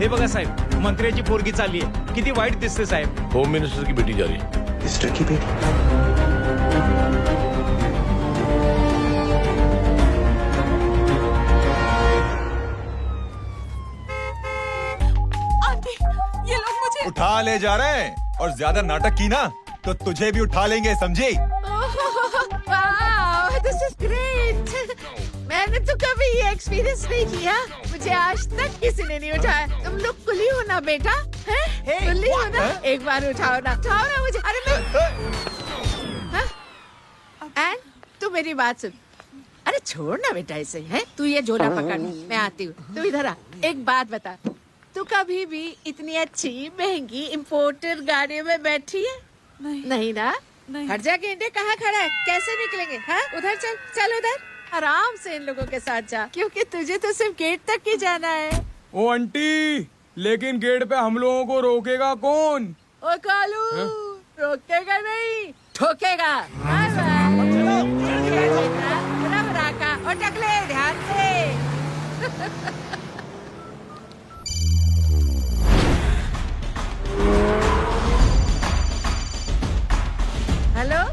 हे बघा साहेब, मंत्र्याची पोरगी चालली आहे. किती वाईट दिसते साहेब. होम मिनिस्टर की बेटी जा रही है. मिनिस्टर की बेटी. आंटी, ये लोग मुझे उठा ले जा रहे हैं और ज्यादा नाटक की ना तो तुझे भी उठा लेंगे, समझी? वाह, दिस इज ग्रेट. मैंने तो कभी ये एक्सपीरियंस नहीं किया. मुझे आज तक किसी ने नहीं उठाया. तुम लोग कुली हो ना बेटा, हैं? कुली हो ना? एक बार उठाओ ना मुझे. अरे मैं एंड तू मेरी बात सुन. अरे छोड़ ना बेटा इसे, हैं? तू ये झोला पकड़, मैं आती हूँ. तू इधर आ. एक बात बता, तू कभी भी इतनी अच्छी महंगी इम्पोर्टेड गाड़ी में बैठी है? नहीं ना. हर जगह इंडिया कहाँ खड़ा है? कैसे निकलेंगे? हाँ, उधर चल. चल उधर आराम से इन लोगों के साथ जा, क्योंकि तुझे तो सिर्फ गेट तक ही जाना है. ओ आंटी, लेकिन गेट पे हम लोगों को रोकेगा कौन? ओ कालू, रोकेगा नहीं, ठोकेगा. और टकले ध्यान से. हेलो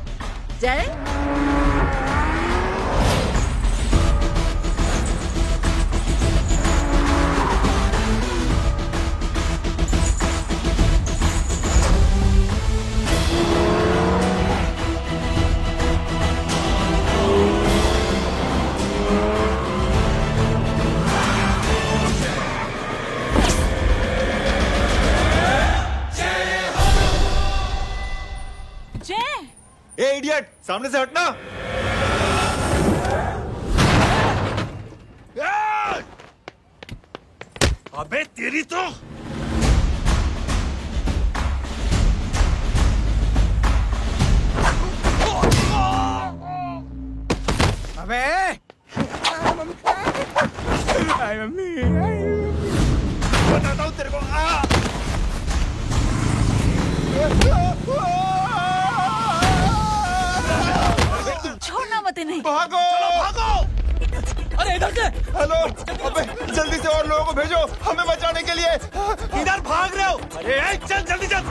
जय. ए इडियट, सामने से हटना. अबे तेरी तो. अबे आई मम्मी, बताता हूँ तेरे को. छोड़ना मत इन्हें. भागो, भागो. अरे इधर से. हेलो, अबे जल्दी से और लोगों को भेजो हमें बचाने के लिए. इधर भाग रहे हो? अरे चल जल्दी चल.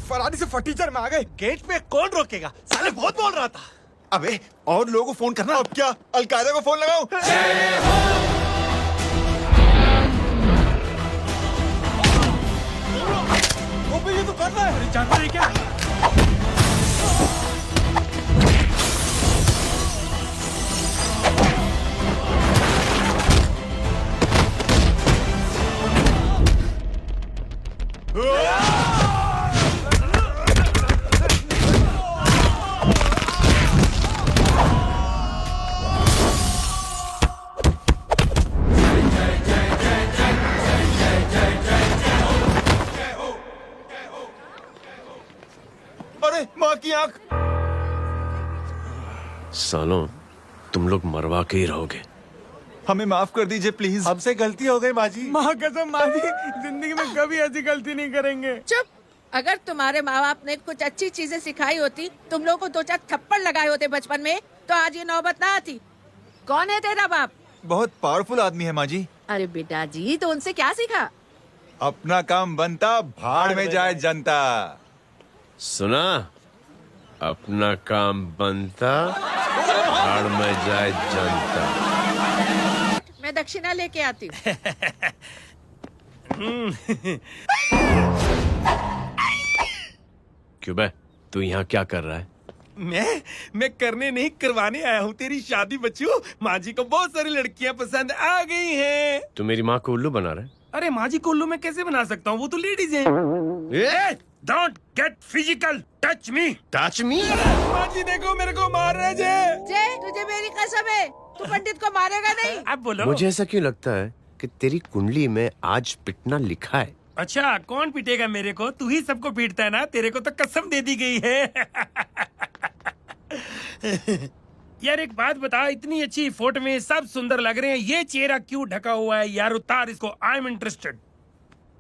फरारी से फटीचर में आ गए. गेट पे कौन रोकेगा? साले बहुत बोल रहा था. अबे और लोगों को फोन करना. अब क्या अलकायदा को फोन लगाऊं? ये तो कर रहा है. जानता है क्या? अरे माँ की आंख. सालों, तुम लोग मरवा के ही रहोगे. हमें माफ कर दीजिए प्लीज. हमसे गलती हो गई माँ जी. माँ कसम माँ जी, जिंदगी में कभी ऐसी गलती नहीं करेंगे. चुप. अगर तुम्हारे माँ बाप ने कुछ अच्छी चीजें सिखाई होती, तुम लोगों को 2-4 थप्पड़ लगाए होते बचपन में, तो आज ये नौबत ना आती. कौन है तेरा बाप? बहुत पावरफुल आदमी है माँ जी. अरे बेटा जी, तो उनसे क्या सीखा? अपना काम बनता, भाड़ में जाए जनता। सुना? अपना काम बनता, भाड़ में जाए जनता। मैं दक्षिणा लेके आती हूँ। क्यों बे, तू यहाँ क्या कर रहा है? मैं करने नहीं करवाने आया हूँ तेरी शादी बच्चू। माँ जी को बहुत सारी लड़कियाँ पसंद आ गई हैं। तू मेरी माँ को उल्लू बना रहा है? अरे माँ जी को उल्लू मैं कैसे बना सकता हूँ, वो तो लेडीज हैं। Don't get physical, touch me. Touch me? माँ जी देखो मेरे को मार रहे जय। जय, तुझे मेरी कसम है, तू पंडित को मारेगा नहीं। आप बोलो। मुझे ऐसा क्यों लगता है कि तेरी कुंडली में आज पिटना लिखा है? अच्छा, कौन पीटेगा मेरे को? तू ही सबको पीटता है ना, तेरे को तो कसम दे दी गई है। यार एक बात बता, इतनी अच्छी फोटो में सब सुंदर लग रहे हैं, ये चेहरा क्यों ढका हुआ है? यार उतार इसको, आई एम इंटरेस्टेड।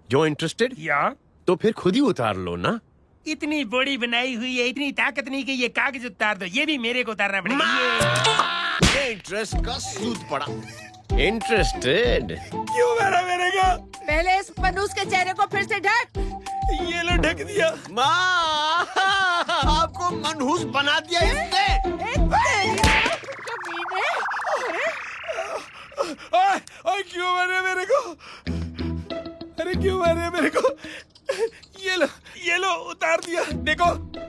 जो इंटरेस्टेड? या तो फिर खुद ही उतार लो ना। इतनी बॉडी बनाई हुई है, इतनी ताकत नहीं कि ये कागज उतार दो, ये भी मेरे को उतारना पड़ेगा। ये इंटरेस्ट का सूद पड़ा। इंटरेस्टेड? क्यों मारा मेरे को? पहले इस मनूस के चेहरे को फिर से ढक। ये लो ढक दिया। माँ, आपको मनहूस बना दिया इसने। ओए क्यों मारे मेरे को? अरे क्यों मारे मेरे को? ये लो उतार दिया। देखो,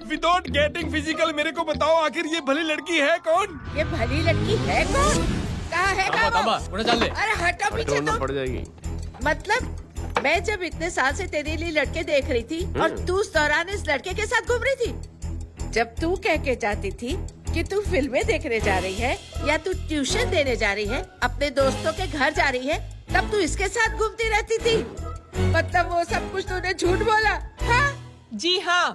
विदाउट गेटिंग फिजिकल मेरे को बताओ आखिर ये भली लड़की है कौन? ये भली लड़की है कौन? कहाँ है वो? अरे हटो पीछे तो। पड़ जाएगी। मतलब मैं जब इतने साल से तेरे लिए लड़के देख रही थी और तू उस दौरान इस लड़के के साथ घूम रही थी। जब तू कह के जाती थी कि तू फिल्में देखने जा रही है या तू ट्यूशन देने जा रही है, अपने दोस्तों के घर जा रही है, तब तू इसके साथ घूमती रहती थी। मतलब वो सब कुछ तूने झूठ बोला? हाँ? जी हाँ,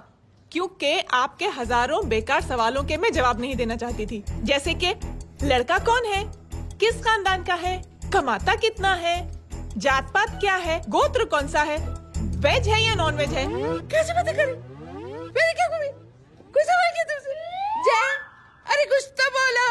क्योंकि आपके हजारों बेकार सवालों के मैं जवाब नहीं देना चाहती थी। जैसे कि लड़का कौन है, किस खानदान का है, कमाता कितना है, जात पात क्या है, गोत्र कौन सा है, वेज है या नॉन वेज है। कैसे पता करी? मैंने क्या करी? कोई सवाल किया तुमसे? जय, अरे कुछ तो बोलो।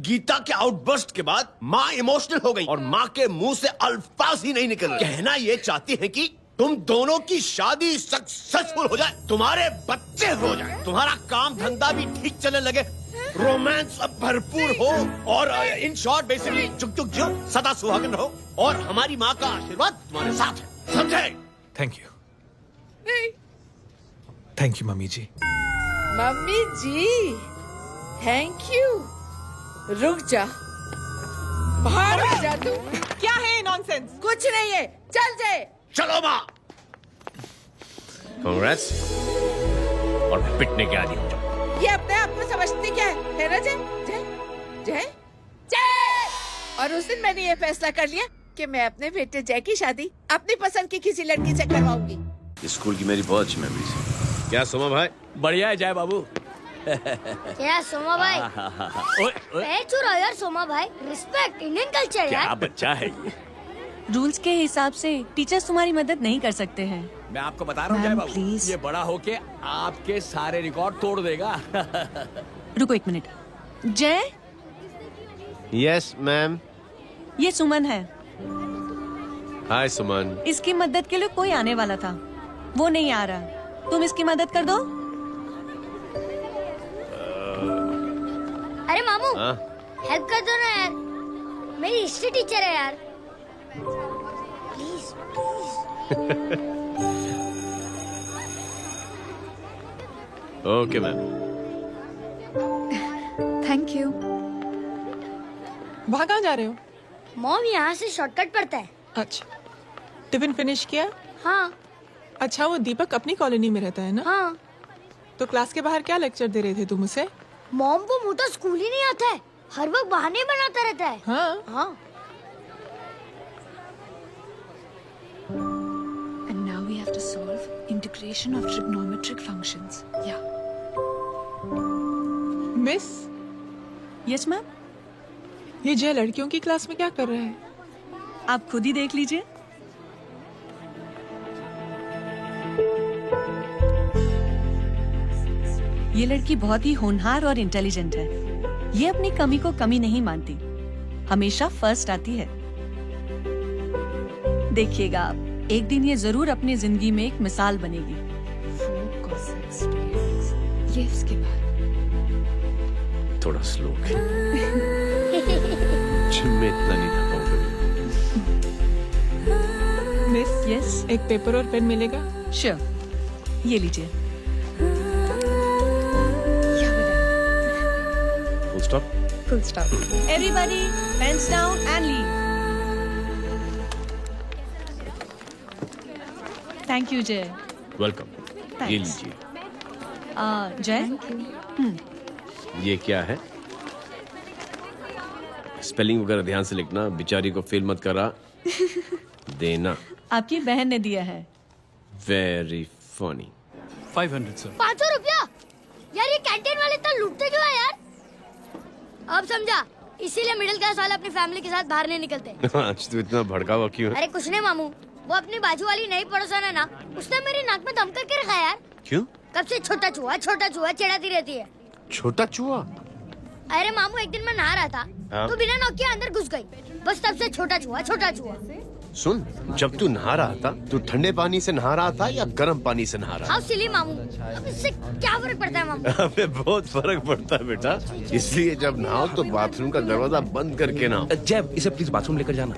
गीता के आउटबर्स्ट के बाद माँ इमोशनल हो गई और माँ के मुंह से अल्फाज ही नहीं निकल रहे। कहना ये चाहती है कि तुम दोनों की शादी सक्सेसफुल हो जाए, तुम्हारे बच्चे हो जाए, तुम्हारा काम धंधा भी ठीक चलने लगे, रोमांस अब भरपूर हो और इन शॉर्ट बेसिकली जुग जुग जो सदा सुहागन रहो और हमारी माँ का आशीर्वाद तुम्हारे साथ है। समझे? थैंक यू, नहीं, thank you mummy ji. Mummy ji thank you. रुक जा, बाहर आ जा तू। क्या है नॉनसेंस? कुछ नहीं है, चल जाए। चलो माँ। कांग्रेस और पिटने के आदि हो जाओ। ये अपने आप को समझती क्या है ना जय? जय जय जय। और उस दिन मैंने ये फैसला कर लिया कि मैं अपने बेटे जय की शादी अपनी पसंद की किसी लड़की से करवाऊंगी। स्कूल की मेरी बहुत अच्छी मेमोरीज है। क्या सोमा भाई? बढ़िया है जय बाबू। क्या सोमा भाई? पैर रहा यार सोमा भाई, रिस्पेक्ट इंडियन कल्चर क्या यार। बच्चा है ये। रूल्स के हिसाब से टीचर्स तुम्हारी मदद नहीं कर सकते हैं। मैं आपको बता रहा हूँ जय मैम, बाबू, प्लीज। ये बड़ा होके आपके सारे रिकॉर्ड तोड़ देगा। रुको एक मिनट। जय, यस मैम। ये सुमन है। हाय सुमन। इसकी मदद के लिए कोई आने वाला था, वो नहीं आ रहा। तुम इसकी मदद कर दो। अरे मामू हाँ? हेल्प कर दो ना यार, मेरी हिस्ट्री टीचर है यार। Please please. Okay ma'am. Thank you. वहाँ कहाँ जा रहे हो? मॉम यहाँ से शॉर्टकट पड़ता है। अच्छा, टिफिन फिनिश किया? हाँ अच्छा, वो दीपक अपनी कॉलोनी में रहता है ना? हाँ। तो क्लास के बाहर क्या लेक्चर दे रहे थे तुम उसे? मॉम को मुँह तो स्कूल ही नहीं आता है, हर वक्त बहाने बनाता रहता है। हाँ। हाँ। And now we have to solve integration of trigonometric functions. Yeah. Miss, Yes, ma'am. ये जय लड़कियों की क्लास में क्या कर रहा है? आप खुद ही देख लीजिए। ये लड़की बहुत ही होनहार और इंटेलिजेंट है। ये अपनी कमी को कमी नहीं मानती, हमेशा फर्स्ट आती है। देखिएगा आप। एक दिन ये जरूर अपनी जिंदगी में एक मिसाल बनेगी। ये इसके बाद थोड़ा स्लो जिम में इतना नहीं था पाऊंगा। मिस, यस, एक पेपर और पेन मिलेगा? श्योर, ये लीजिए। Full stop. Full stop. Everybody pens down and leave. Thank you Jay. Welcome. Thanks. ये लीजिए। जय, ये क्या है? स्पेलिंग वगैरह ध्यान से लिखना, बेचारी को फेल मत करा देना। आपकी बहन ने दिया है। Very funny. 500 सर। 500 रुपया? यार ये कैंटीन वाले इतना लूटते क्यों है यार? अब समझा, इसीलिए मिडिल क्लास वाले अपनी फैमिली के साथ बाहर नहीं निकलते। आज तो इतना भड़का हुआ क्यों है? अरे कुछ नहीं मामू, वो अपनी बाजू वाली नई पड़ोसन है ना, उसने मेरी नाक में दम करके रखा है यार। क्यों? कब से छोटा चूहा चिढ़ाती रहती है। छोटा चूहा? अरे मामू, एक दिन मैं नहा रहा था हाँ? तो बिना नॉक के अंदर घुस गई, बस तब से छोटा चूहा। सुन, जब तू नहा रहा था, तू ठंडे पानी से नहा रहा था या गर्म पानी से नहा रहा हाउ सिली मामू, अब इससे क्या फर्क पड़ता है मामू? था? हमें बहुत फर्क पड़ता है बेटा, इसलिए जब नहाओ तो बाथरूम का दरवाजा बंद करके नहाओ। जय, इसे प्लीज बाथरूम लेकर जाना।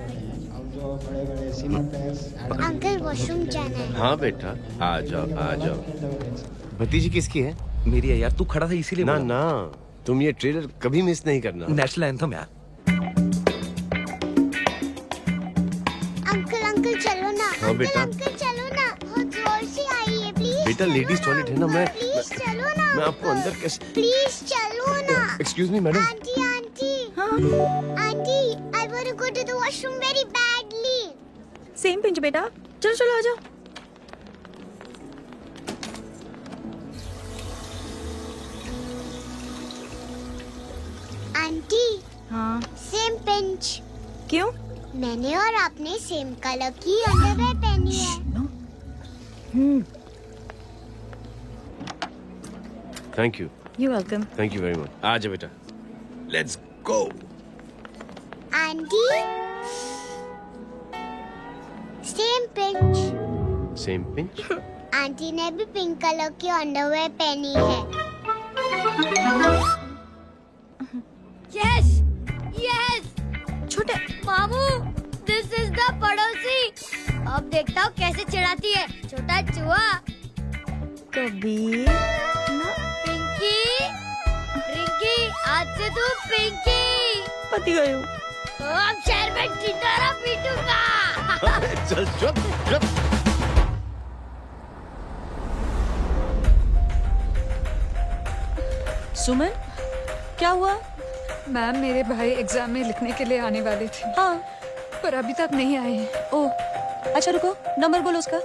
अंकल वॉशरूम जाना है। हाँ बेटा, आ जाओ आ जाओ। भतीजी किसकी है? मेरी है यार, तू खड़ा था इसीलिए ना ना, तुम ये ट्रेलर कभी मिस नहीं करना। नेशनल एंथम यार। अंकल चलो ना। हाँ बेटा। अंकल चलो ना, बहुत जोर से आई है, प्लीज। बेटा लेडीज टॉयलेट है ना, मैं प्लीज चलो ना। मैं आपको अंदर कैसे? प्लीज चलो ना। Excuse me madam. Aunty I want to go to the washroom very badly. Same pinch बेटा, चलो आ जाओ। आंटी, हाँ, सेम पिंच। क्यों? मैंने और आपने सेम कलर की अंडरवेयर पहनी है। Thank you welcome. Very much. आ जा बेटा, let's go. Auntie, same pinch. Same pinch? Auntie ने भी पिंक कलर की अंडरवेयर पहनी है। Yes yes. छोटे मामू, दिस इज द पड़ोसी। अब देखता हूँ कैसे चिढ़ाती है छोटा चूहा। कबीर ना, पिंकी, रिंकी, आज से तू पिंकी। पति गई हूँ। अब शहर में टिंडोरा पीटूंगा। चल चुप चुप। सुमन, क्या हुआ? मैम, मेरे भाई एग्जाम में लिखने के लिए आने वाले थे, हाँ, पर अभी तक नहीं आए हैं। ओ, अच्छा रुको, नंबर बोलो उसका।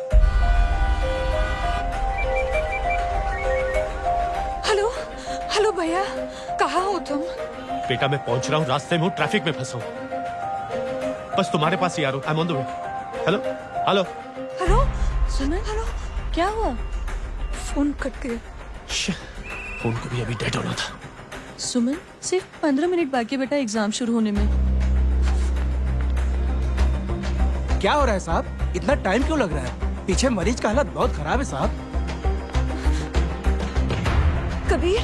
हेलो भैया, कहाँ हो तुम? बेटा मैं पहुंच रहा हूँ, रास्ते में हूँ, ट्रैफिक में फंसा हूँ, बस तुम्हारे पास ही आ रहा हूँ। I am on the way. Hello hello hello Suman, hello, क्या हुआ? फोन कट गया। फोन को भी अभी डेड होना था। सुमन, सिर्फ 15 मिनट बाकी है बेटा एग्जाम शुरू होने में। क्या हो रहा है साहब? इतना टाइम क्यों लग रहा है? पीछे मरीज का हालत बहुत खराब है साहब। कबीर,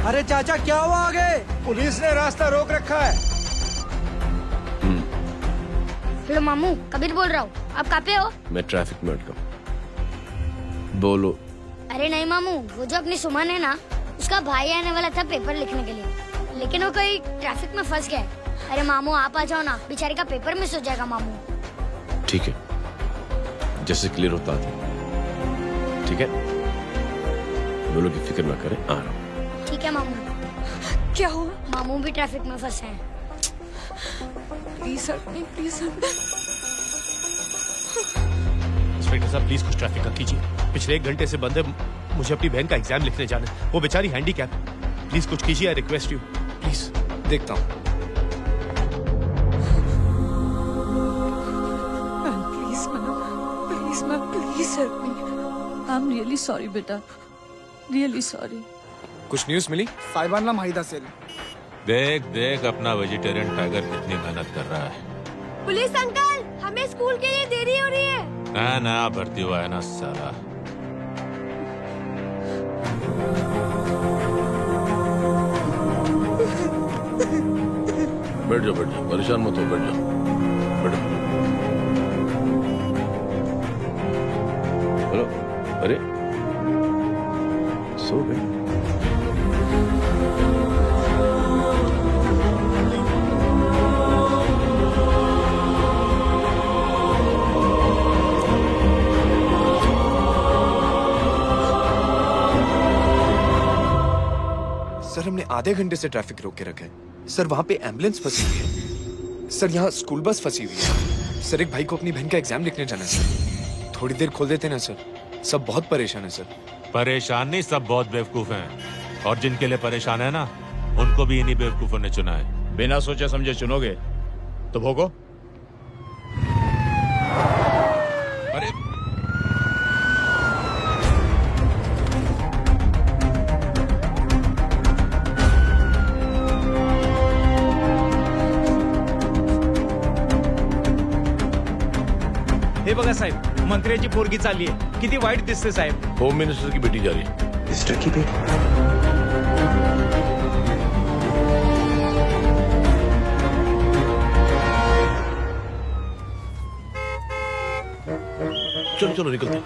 अरे चाचा क्या हुआ आगे? पुलिस ने रास्ता रोक रखा है। हेलो मामू, कबीर बोल रहा हूँ। आप कहाँ पे हो? मैं ट्रैफिक में अटका हूँ। बोलो। अरे नहीं मामू, वो जो अपनी सुमन है ना, उसका भाई आने वाला था पेपर लिखने के लिए, लेकिन वो कहीं ट्रैफिक में फंस गया। अरे मामू आप आ जाओ ना, बेचारी का पेपर मिस हो जाएगा मामू। ठीक है, जैसे क्लियर होता है। ठीक है, बोलो की फिक्र ना करें, आ रहा हूँ। ठीक है मामू। क्या हुआ? मामू भी ट्रैफिक में फंसे हैं। Please help me, please help me. Inspector साहब प्लीज कुछ ट्रैफिक का कीजिए। पिछले 1 घंटे से बंद है, मुझे अपनी बहन का एग्जाम लिखने जाना है। वो बेचारी हैंडीकैप है। प्लीज कुछ कीजिए, आई रिक्वेस्ट यू प्लीज। देखता हूँ। Ma'am please, ma'am please help me. I am really sorry बेटा, रियली सॉरी। कुछ न्यूज़ मिली? साहिबाना माहिदा सेल। देख देख अपना वेजिटेरियन टाइगर कितनी मेहनत कर रहा है। पुलिस अंकल, हमें स्कूल के लिए देरी हो रही है। नया भर्ती हुआ है ना साला। बैठ जाओ परेशान मत हो, बैठ जाओ बैठो। हेलो, अरे सो गए? सर हमने आधे घंटे से ट्रैफिक रोक के रखा है। सर वहाँ पे एम्बुलेंस फंसी हुई है। सर यहाँ स्कूल बस फंसी हुई है। सर एक भाई को अपनी बहन का एग्जाम लिखने जाना है सर। थोड़ी देर खोल देते ना सर। सब बहुत परेशान है सर। परेशान नहीं, सब बहुत बेवकूफ हैं। और जिनके लिए परेशान है ना, उनको भी इन्हीं बेवकूफों ने चुना है। बिना सोचे समझे चुनोगे तो भोगो। अरे हे बघा साहेब, मंत्र्याची पोरगी चालली आहे. किती वाईट दिसते साहेब. होम मिनिस्टर की बेटी जा रही है। मिस्टर की बेटी? चलो चलो निकलते हैं।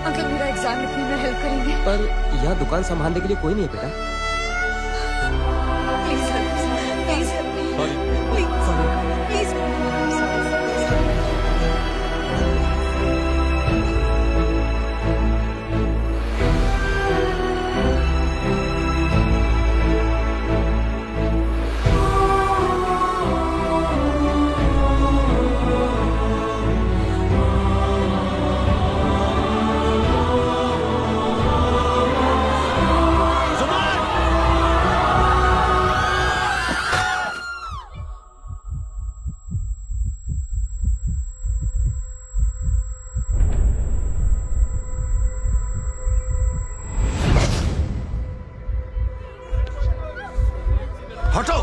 अंकल मेरा एग्जाम लिखने में हेल्प करेंगे? पर यहाँ दुकान संभालने के लिए कोई नहीं है बेटा. प्लीज प्लीज प्लीज हटो,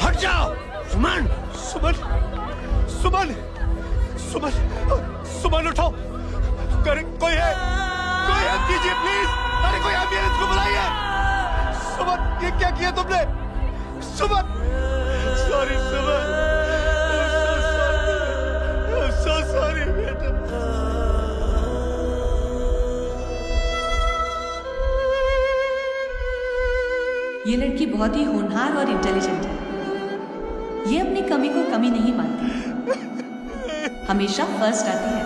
हट जाओ। सुमन, सुमन, सुमन, सुमन, सुमन उठो। अरे कोई है कीजिए प्लीज। अरे कोई एम्बुलेंस को बुलाइए। सुमन, ये क्या किया तुमने? Suman, sorry Suman, I'm so sorry बेटा। ये लड़की बहुत ही होनहार और इंटेलिजेंट है। ये अपनी कमी को कमी नहीं मानती, हमेशा फर्स्ट आती है।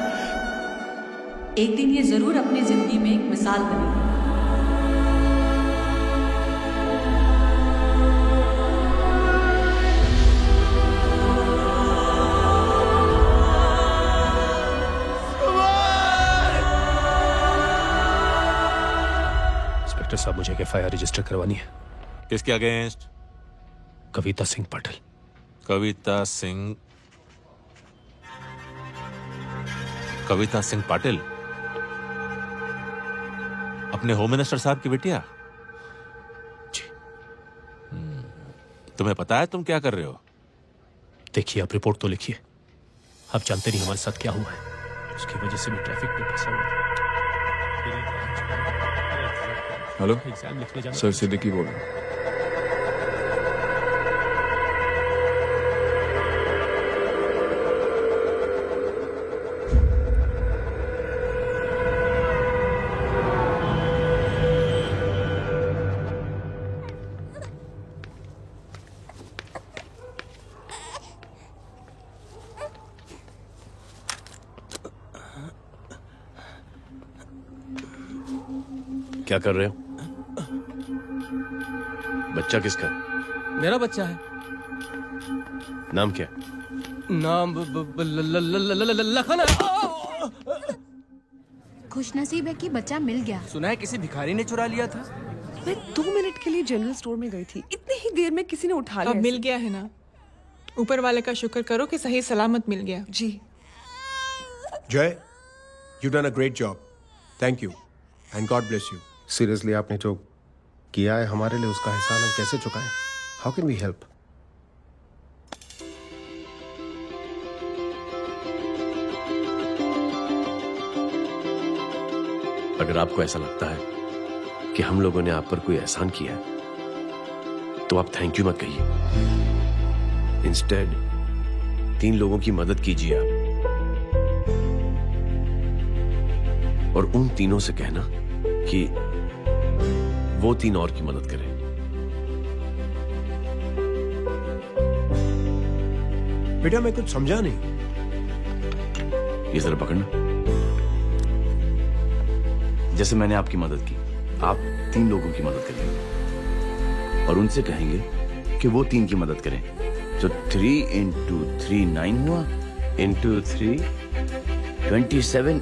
एक दिन ये जरूर अपनी जिंदगी में एक मिसाल बनेगी। इंस्पेक्टर साहब, मुझे एक FIR रजिस्टर करवानी है। किसके अगेंस्ट? कविता सिंह पाटिल। कविता सिंह पाटिल, अपने होम मिनिस्टर साहब की बेटिया? जी। तुम्हें पता है तुम क्या कर रहे हो? देखिए, आप रिपोर्ट तो लिखिए। आप जानते नहीं हमारे साथ क्या हुआ है। उसकी वजह से मैं ट्रैफिक में फंसा हुआ था। हेलो एग्जाम लिखने जाना। सर, सिद्दीकी बोल रहा हूँ। क्या कर रहे हो? बच्चा किसका? मेरा बच्चा है। नाम क्या? नाम लखन है। खुशनसीब है कि बच्चा मिल गया। सुना है किसी भिखारी ने चुरा लिया था। मैं 2 मिनट के लिए जनरल स्टोर में गई थी, इतनी ही देर में किसी ने उठा लिया। अब मिल गया है ना, ऊपर वाले का शुक्र करो कि सही सलामत मिल गया। जी जय, you done a great job, thank you and God bless you. Seriously आपने जो किया है हमारे लिए, उसका एहसान हम कैसे चुकाएं? How can we help? अगर आपको ऐसा लगता है कि हम लोगों ने आप पर कोई एहसान किया है तो आप थैंक यू मत कहिए। इंस्टेड 3 लोगों की मदद कीजिए आप, और उन तीनों से कहना कि वो 3 और की मदद करें। बेटा मैं कुछ समझा नहीं। ये जरा पकड़ना। जैसे मैंने आपकी मदद की, आप 3 लोगों की मदद करेंगे और उनसे कहेंगे कि वो 3 की मदद करें। तो 3 into 3 9 हुआ, into 3 27,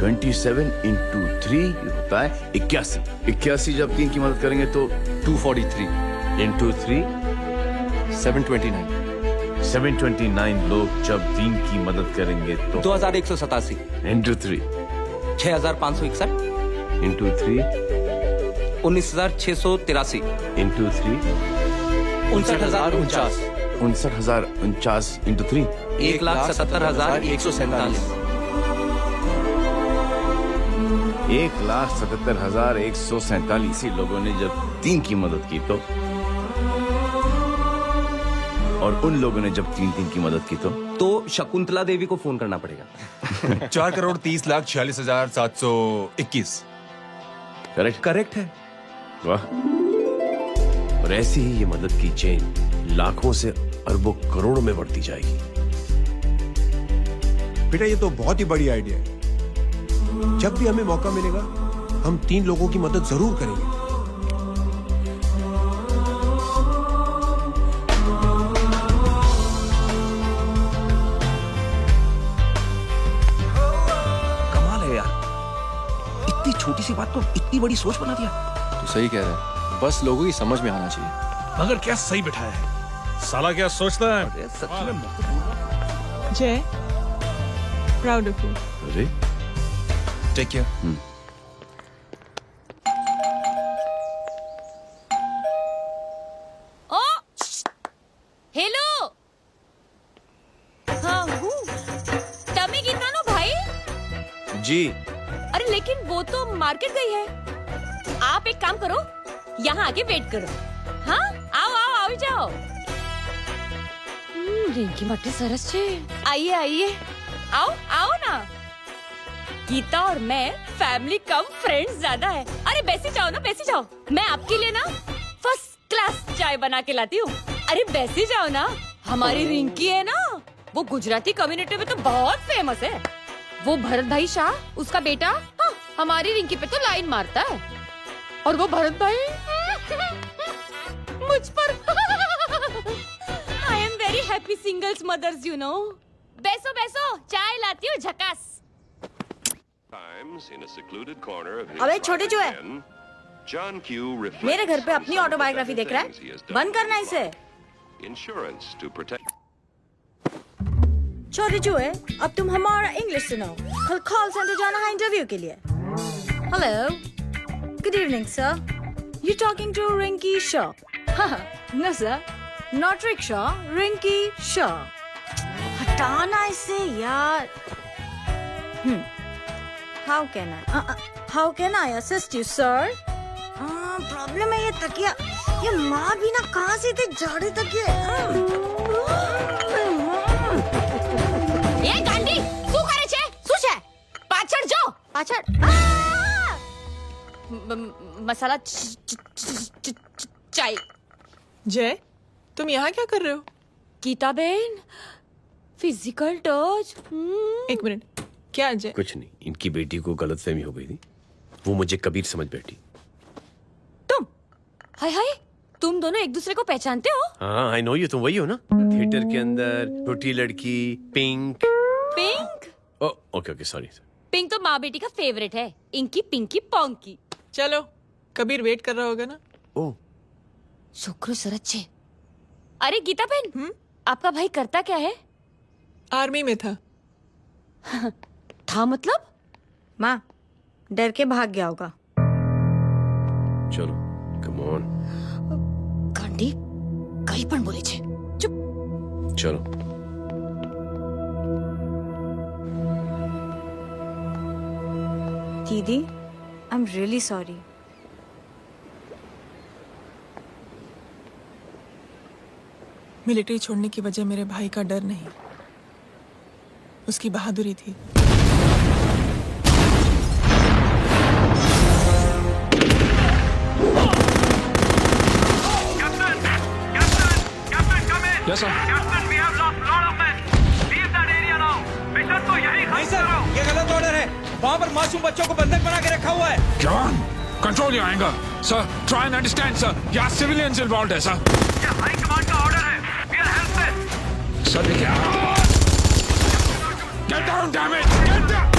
27 into 3 होता है 81। 81 जब 3 की मदद करेंगे तो 243 into 3 729। 729 लोग जब 3 की मदद करेंगे तो 2187 into 3 6561 into 3 19683 into 3 59049 59,049 into 3 1,77,147 1,77,147 लोगों ने जब 3 की मदद की तो, और उन लोगों ने जब 3 की मदद की तो शकुंतला देवी को फोन करना पड़ेगा। 4,30,46,721। करेक्ट है। वाह। और ऐसी ही ये मदद की चेन लाखों से अरबों करोड़ों में बढ़ती जाएगी। बेटा ये तो बहुत ही बड़ी आइडिया है। जब भी हमें मौका मिलेगा हम 3 लोगों की मदद जरूर करेंगे। छोटी सी बात को इतनी बड़ी सोच बना दिया। तो सही कह रहे हैं, बस लोगों की समझ में आना चाहिए। मगर क्या सही बिठाया है, साला क्या सोचता है। सच में जय, प्राउड ऑफ यू। अरे टेक केयर। ओ हेलो, हाँ हूँ तमी कितना नो भाई। जी। अरे लेकिन वो तो मार्केट गई है। आप एक काम करो, यहाँ आके वेट करो। हाँ आओ आओ आओ जाओ। रिंकी मट्टी सरस छे। आइए आइए, आओ आओ ना। गीता और मैं फैमिली कम फ्रेंड्स ज्यादा है। अरे बैसी जाओ ना, बैसी जाओ। मैं आपके लिए ना फर्स्ट क्लास चाय बना के लाती हूँ। अरे बैसी जाओ ना। हमारी रिंकी है ना, वो गुजराती कम्युनिटी में तो बहुत फेमस है। वो भरत भाई शाह, उसका बेटा, हाँ, हमारी रिंकी पे तो लाइन मारता है। और वो भरत भाई मुझ पर। I am very happy singles mothers you know. बैसो बैसो, चाय लाती हूँ झकास। अबे छोटे जो है, मेरे घर पे अपनी ऑटोबायोग्राफी देख रहा है, बंद करना इसे। छोटे चूहे, अब तुम हमारा इंग्लिश सुनो। कल कॉल सेंटर जाना है इंटरव्यू के लिए। Hello, good evening sir. You talking to Rinki Shaw? No sir, not rickshaw, Rinki Shaw. हटाना इसे यार। How can I assist you sir? Problem है ये तकिया, ये माँ भी ना कहाँ से थे झाड़े तकिए। એ ગાંડી શું કરે છે? શું છે? પાછળ જો, પાછળ। मसाला चाय। जय, तुम यहाँ क्या कर रहे हो? गीता बहन, फिजिकल टच। एक मिनट, क्या जय? कुछ नहीं, इनकी बेटी को गलतफहमी हो गई थी, वो मुझे कबीर समझ बैठी। तुम हाय हाय, तुम दोनों एक दूसरे को पहचानते हो? हाँ आई नो यू, तुम वही हो ना थिएटर के अंदर छोटी लड़की pink. Pink? Okay okay sorry. Pink तो माँ बेटी का फेवरेट है, इंकी पिंकी पोंकी। चलो, कबीर वेट कर रहा होगा ना। ओ शुक्र सरच्चे। अरे गीता बहन, आपका भाई करता क्या है? आर्मी में था। था मतलब? माँ डर के भाग गया होगा। चलो कम ऑन। गांडी कहीं पण बोले छे। चुप। चलो दीदी I am really sorry. Military छोड़ने की वजह मेरे भाई का डर नहीं, उसकी बहादुरी थी। Yes, sir. नहीं सर, ये गलत ऑर्डर है। वहाँ पर मासूम बच्चों को बंधक बना के रखा हुआ है। जवान, control your anger. Sir, try and understand, sir. यहाँ civilians involved है, sir. ये हाई कमांड का ऑर्डर है. We are helpless. Sir, देखिए. Get down, damn it! Get down!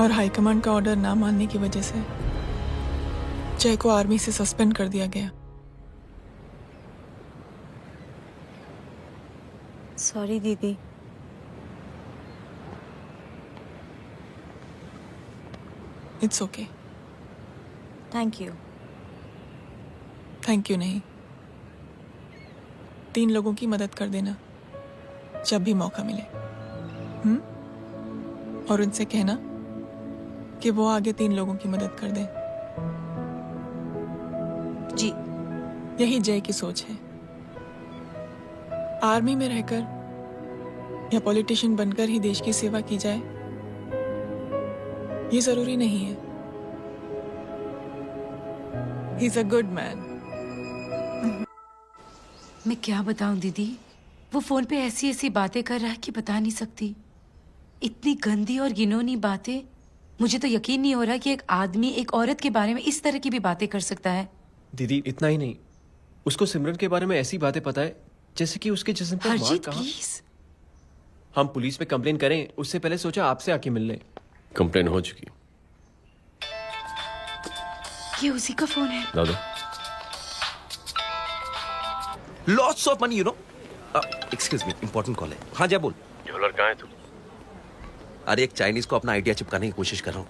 और हाईकमांड का ऑर्डर ना मानने की वजह से जय को आर्मी से सस्पेंड कर दिया गया। सॉरी दीदी। It's okay. Thank you. Thank you नहीं, 3 लोगों की मदद कर देना जब भी मौका मिले। और उनसे कहना कि वो आगे 3 लोगों की मदद कर दे। जी। यही जय की सोच है। आर्मी में रहकर या पॉलिटिशियन बनकर ही देश की सेवा की जाए, ये जरूरी नहीं है। He is a good man. मैं क्या बताऊं दीदी, वो फोन पे ऐसी ऐसी बातें कर रहा है कि बता नहीं सकती। इतनी गंदी और घिनौनी बातें। मुझे तो यकीन नहीं हो रहा कि एक आदमी एक औरत के बारे में इस तरह की भी बातें कर सकता है। दीदी इतना ही नहीं, उसको सिमरन के बारे में ऐसी बातें पता है जैसे कि उसके जिस्म पर मार हरजीत कहाँ। प्लीज। हम पुलिस में कंप्लेन करें उससे पहले सोचा आपसे आके मिल लें। कंप्लेन हो चुकी। ये उसी का फोन है। दादा Lots of money, you know. Excuse me, important call है। हाँ जय बोल। Your ट्रैवलर कहाँ है तू? अरे एक चाइनीज को अपना आइडिया चिपकाने की कोशिश कर रहा हूँ।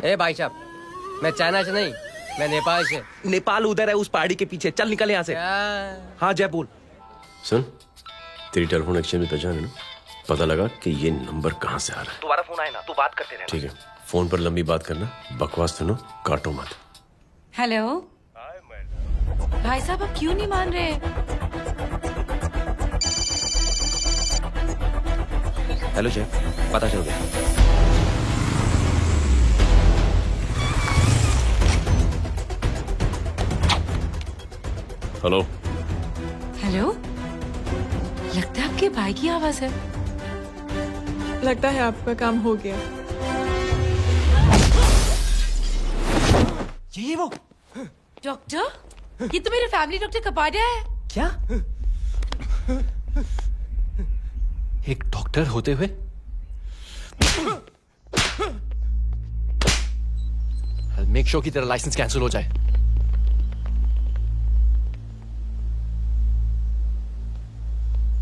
ए भाई साहब, मैं चाइना से नहीं, मैं नेपाल से। नेपाल उधर है उस पहाड़ी के पीछे, चल निकल यहाँ से। हाँ जय बोल। सुन, तेरी टेलीफोन एक्सचेंज में पहचान है ना? पता लगा कि ये नंबर कहाँ से आ रहा है। दोबारा फोन आए ना तू बात करते रहना। ठीक है, फोन पर लंबी बात करना, बकवास सुनो, काटो मत। हेलो भाई साहब, आप क्यों नहीं मान रहे? हेलो जय, पता चल गया। हेलो हेलो, लगता है आपके भाई की आवाज है। लगता है आपका काम हो गया। यही वो डॉक्टर, ये तो मेरे फैमिली डॉक्टर कपाडिया है। क्या? एक डॉक्टर होते हुए? मेक श्योर कि तेरा लाइसेंस कैंसिल हो जाए।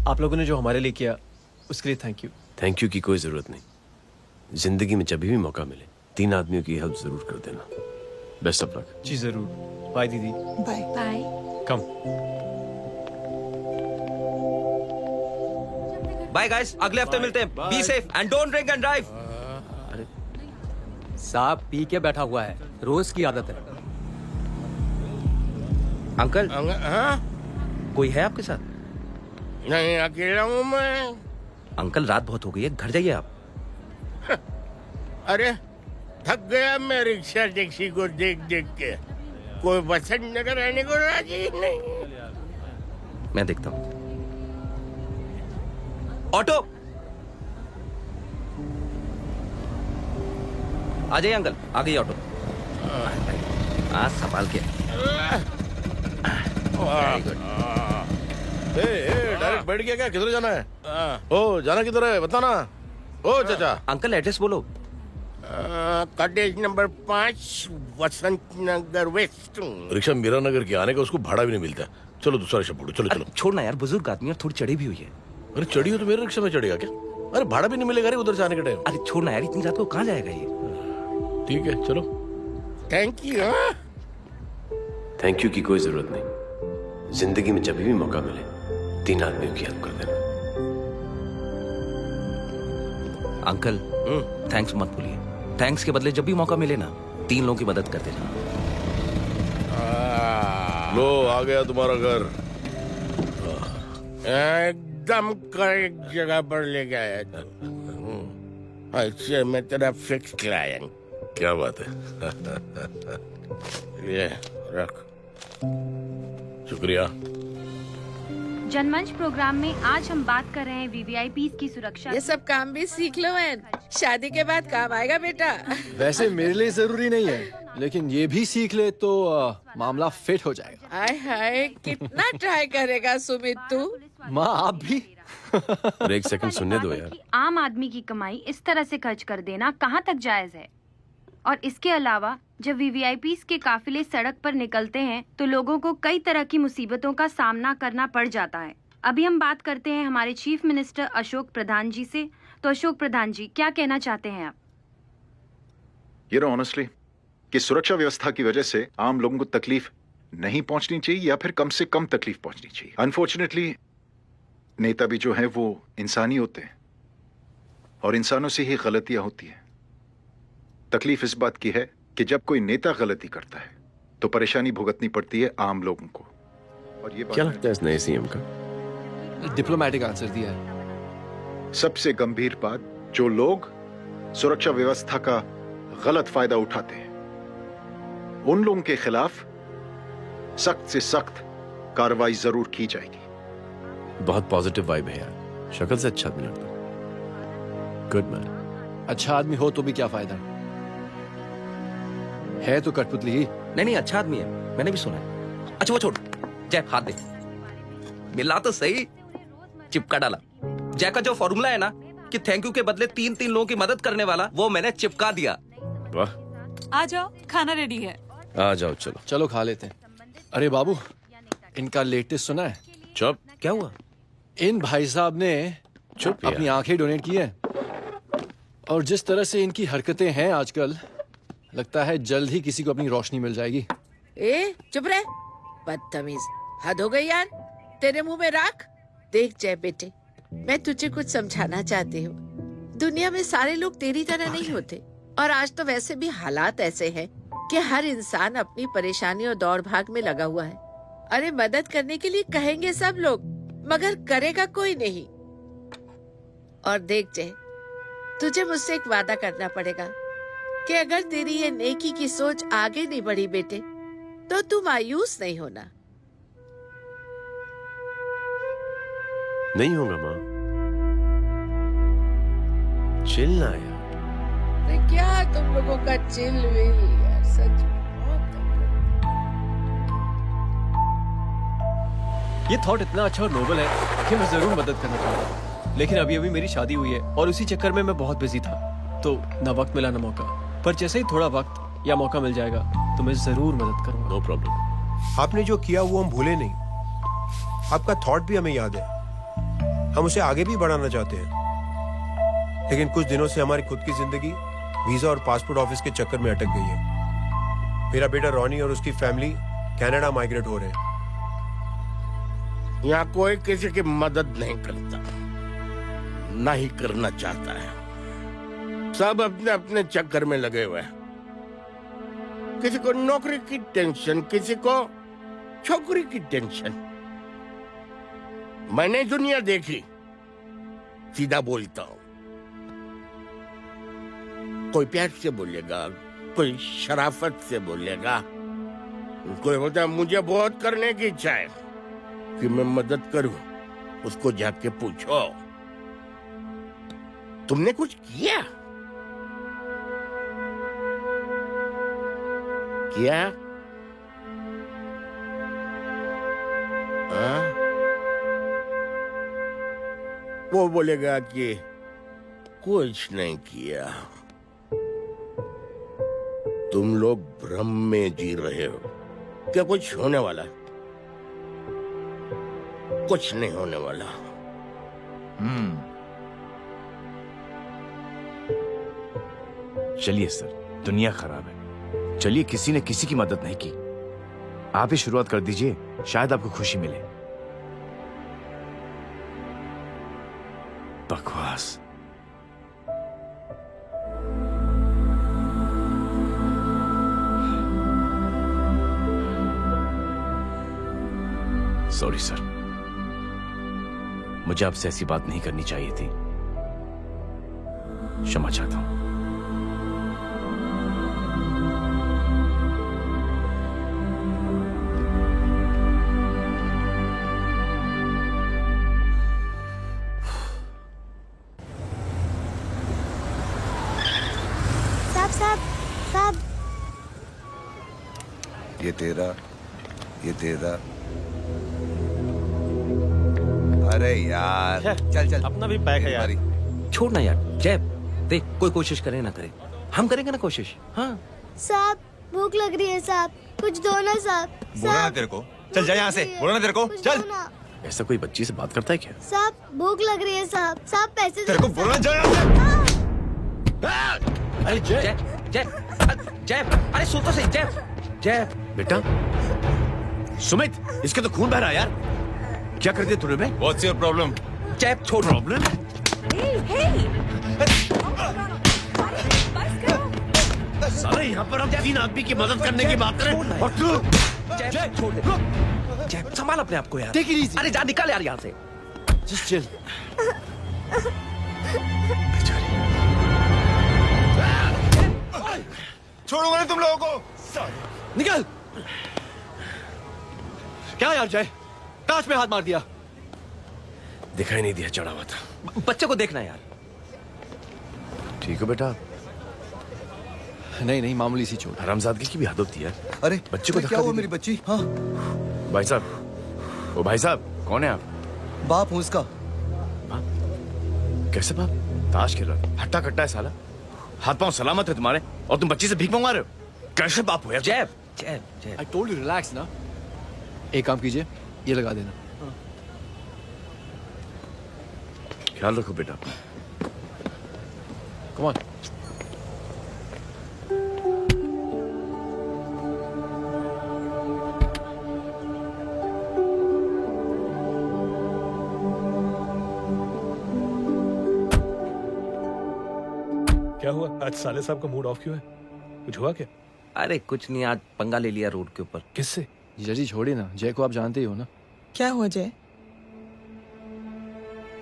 आप लोगों ने जो हमारे लिए किया उसके लिए थैंक यू। थैंक यू की कोई जरूरत नहीं। जिंदगी में जब भी मौका मिले 3 आदमियों की हेल्प जरूर कर देना। Best of luck. जी जरूर। बाय दीदी। Bye bye. Come. Bye guys, अगले हफ्ते मिलते हैं। Be safe and don't drink and drive. अरे साहब पी के बैठा हुआ है, रोज की आदत है। अंकल हाँ? कोई है आपके साथ? नहीं, अकेला हूँ मैं। अंकल रात बहुत हो गई है, घर जाइए आप। अरे थक गया मैं रिक्शा टैक्सी को देख देख के। कोई पसंद न कराने को राजी नहीं। मैं देखता हूँ। ऑटो आ जाइए अंकल, आ गई ऑटो। हाँ संभाल के। डायरेक्ट बैठ गया क्या? किधर जाना है? ओ जाना किधर है बताना। ओ चाचा। अंकल एड्रेस बोलो। कॉटेज नंबर 5 वसंत नगर वेस्ट। रिक्शा मीरा नगर के आने का उसको भाड़ा भी नहीं मिलता। चलो दूसरा रिक्शा पकड़ो। चलो चलो। छोड़ना यार, बुजुर्ग आदमी और थोड़ी चढ़ी भी हुई है। अरे चढ़ी हो तो मेरे रिक्शा में चढ़ेगा क्या? अरे भाड़ा भी नहीं मिलेगा रे उधर जाने के टाइम। अरे छोड़ना यार, इतनी रात को कहाँ जाएगा ये? ठीक है चलो। Thank you. थैंक यू की कोई जरूरत नहीं। जिंदगी में जब भी मौका मिले 3 आदमियों की हेल्प कर देना। अंकल थैंक्स मत भूलिए। थैंक्स के बदले जब भी मौका मिले ना 3 लोगों की मदद कर देना। लो आ गया तुम्हारा घर। एकदम करेक्ट जगह पर ले गया। अच्छा मैं तेरा फिक्स क्लाइंट। क्या बात है। ये रख। शुक्रिया। जनमंच प्रोग्राम में आज हम बात कर रहे हैं वीवीआईपी की सुरक्षा। ये सब काम भी सीख लो मैन, शादी के बाद काम आएगा बेटा। वैसे मेरे लिए जरूरी नहीं है, लेकिन ये भी सीख ले तो मामला फिट हो जाएगा। हाय हाय, कितना ट्राई करेगा सुमित तू? माँ आप भी। अरे एक सेकंड सुनने दो यार। आम आदमी की कमाई इस तरह से खर्च कर देना कहाँ तक जायज है? और इसके अलावा जब वीवीआईपी के काफिले सड़क पर निकलते हैं तो लोगों को कई तरह की मुसीबतों का सामना करना पड़ जाता है। अभी हम बात करते हैं हमारे चीफ मिनिस्टर अशोक प्रधान जी से। तो अशोक प्रधान जी, क्या कहना चाहते हैं आप? ये नो ऑनेस्टली कि सुरक्षा व्यवस्था की वजह से आम लोगों को तकलीफ नहीं पहुंचनी चाहिए या फिर कम से कम तकलीफ पहुंचनी चाहिए। अनफॉर्चुनेटली नेता भी जो है वो इंसानी होते हैं और इंसानों से ही गलतियां होती हैं। तकलीफ इस बात की है कि जब कोई नेता गलती करता है तो परेशानी भुगतनी पड़ती है आम लोगों को। और ये क्या लगता है इस नए सीएम का? डिप्लोमेटिक आंसर दिया है। सबसे गंभीर बात, जो लोग सुरक्षा व्यवस्था का गलत फायदा उठाते हैं उन लोगों के खिलाफ सख्त से सख्त कार्रवाई जरूर की जाएगी। बहुत पॉजिटिव वाइब है यार, शक्ल से अच्छा आदमी लगता है। Good man. अच्छा आदमी हो तो भी क्या फायदा है तो कठपुतली ही। नहीं अच्छा आदमी है, मैंने भी सुना है। अच्छा वो छोड़, जय हाथ दे। मिला तो सही, चिपका डाला। जय का जो फॉर्मूला है ना कि थैंक यू के बदले 3 लोगों की मदद करने वाला, वो मैंने चिपका दिया। वाह। आ जाओ, खाना रेडी है। आ जाओ चलो। चलो खा लेते हैं। अरे बाबू, इनका लेटेस्ट सुना है? चुप। क्या हुआ? इन भाई साहब ने चुप अपनी आंखें डोनेट की है। और जिस तरह से इनकी हरकतें हैं आजकल, लगता है जल्द ही किसी को अपनी रोशनी मिल जाएगी। ए चुप रहे, बदतमीज, हद हो गई यार। तेरे मुंह में राख। देख जय बेटे, मैं तुझे कुछ समझाना चाहती हूँ। दुनिया में सारे लोग तेरी तरह नहीं होते, और आज तो वैसे भी हालात ऐसे हैं कि हर इंसान अपनी परेशानी और दौड़ भाग में लगा हुआ है। अरे मदद करने के लिए कहेंगे सब लोग, मगर करेगा कोई नहीं। और देख जय, तुझे मुझसे एक वादा करना पड़ेगा कि अगर तेरी ये नेकी की सोच आगे नहीं बढ़ी बेटे, तो तू मायूस नहीं होना। नहीं होगा माँ। चिल ना यार। अरे क्या तुम लोगों का चिल विल यार, सच में। ये थॉट इतना अच्छा और नोबल है कि मैं जरूर मदद करना चाहूंगा, लेकिन अभी अभी मेरी शादी हुई है और उसी चक्कर में मैं बहुत बिजी था, तो ना वक्त मिला ना मौका। पर जैसे ही थोड़ा वक्त या मौका मिल जाएगा तो मैं जरूर मदद करूंगा। No problem. आपने जो किया वो हम भूले नहीं। आपका थॉट भी हमें याद है, हम उसे आगे भी बढ़ाना चाहते हैं। लेकिन कुछ दिनों से हमारी खुद की जिंदगी वीजा और पासपोर्ट ऑफिस के चक्कर में अटक गई है। मेरा बेटा रॉनी और उसकी फैमिली कनाडा माइग्रेट हो रहे हैं। यहाँ कोई किसी की मदद नहीं करता, ना ही करना चाहता है। सब अपने अपने चक्कर में लगे हुए हैं। किसी को नौकरी की टेंशन, किसी को छोकरी की टेंशन। मैंने दुनिया देखी, सीधा बोलता हूं। कोई प्यार से बोलेगा, कोई शराफत से बोलेगा, कोई होता है मुझे बहुत करने की इच्छा है कि मैं मदद करूं। उसको जाके पूछो, तुमने कुछ किया? किया? हाँ? वो बोलेगा कि कुछ नहीं किया। तुम लोग भ्रम में जी रहे हो। क्या कुछ होने वाला है? कुछ नहीं होने वाला। चलिए सर, दुनिया खराब है। चलिए, किसी ने किसी की मदद नहीं की। आप ही शुरुआत कर दीजिए, शायद आपको खुशी मिले। बकवास। सॉरी सर, मुझे आपसे ऐसी बात नहीं करनी चाहिए थी। क्षमा चाहता हूं। साहब, ये तेरा। अरे यार, चल अपना भी बैग है यार। छोड़ना यार। जय देख, कोई कोशिश करे ना करे, हम करेंगे ना कोशिश। हाँ साहब, भूख लग रही है साहब, कुछ दो ना साहब। बोला ना तेरे को, चल जा यहाँ से। बोला ना तेरे को, चल। ऐसा कोई बच्ची से बात करता है क्या? साहब, भूख लग रही है साहब। साहब पैसे तेरे को बोला जा यहाँ से। अरे जय जय जय, अरे सुन तो सही। जय बेटा, सुमित, इसके तो खून बह रहा है यार। क्या कर दिया तूने? What's your problem? जय छोड़। प्रॉब्लम? सारे यहाँ पर हम 3 आदमी की मदद करने की बात करें और तू? जय छोड़ दे। जय संभाल अपने आप को यार। Take it easy. अरे जा, निकल यार यहाँ से। Just chill. छोड़ूंगा ना तुम लोगों को। निकल। क्या यार जय, कांच पे हाथ मार दिया। दिखाई नहीं दिया, चढ़ा हुआ था। बच्चे को देखना यार। ठीक हो बेटा? नहीं, मामूली सी चोट। हरामजादगी की भी हद होती है। अरे बच्चे को क्या हुआ मेरी बच्ची? हाँ भाई साहब, ओ भाई साहब, कौन है आप? बाप हूँ उसका। कैसे बाप? ताश खेल रहा, हट्टा कट्टा है साला। हाथ पांव सलामत है तुम्हारे, और तुम बच्ची से भीख मंगवा रहे हो? कैसे बाप हो यार? जय I told you relax ना। एक काम कीजिए, ये लगा देना। ख्याल रखो बेटा। Come on. क्या हुआ आज साले साहब का मूड ऑफ क्यों है? कुछ हुआ क्या? अरे कुछ नहीं, आज पंगा ले लिया रोड के ऊपर। किससे? जीजा जी छोड़िए ना, जय को आप जानते ही हो ना। क्या हुआ जय?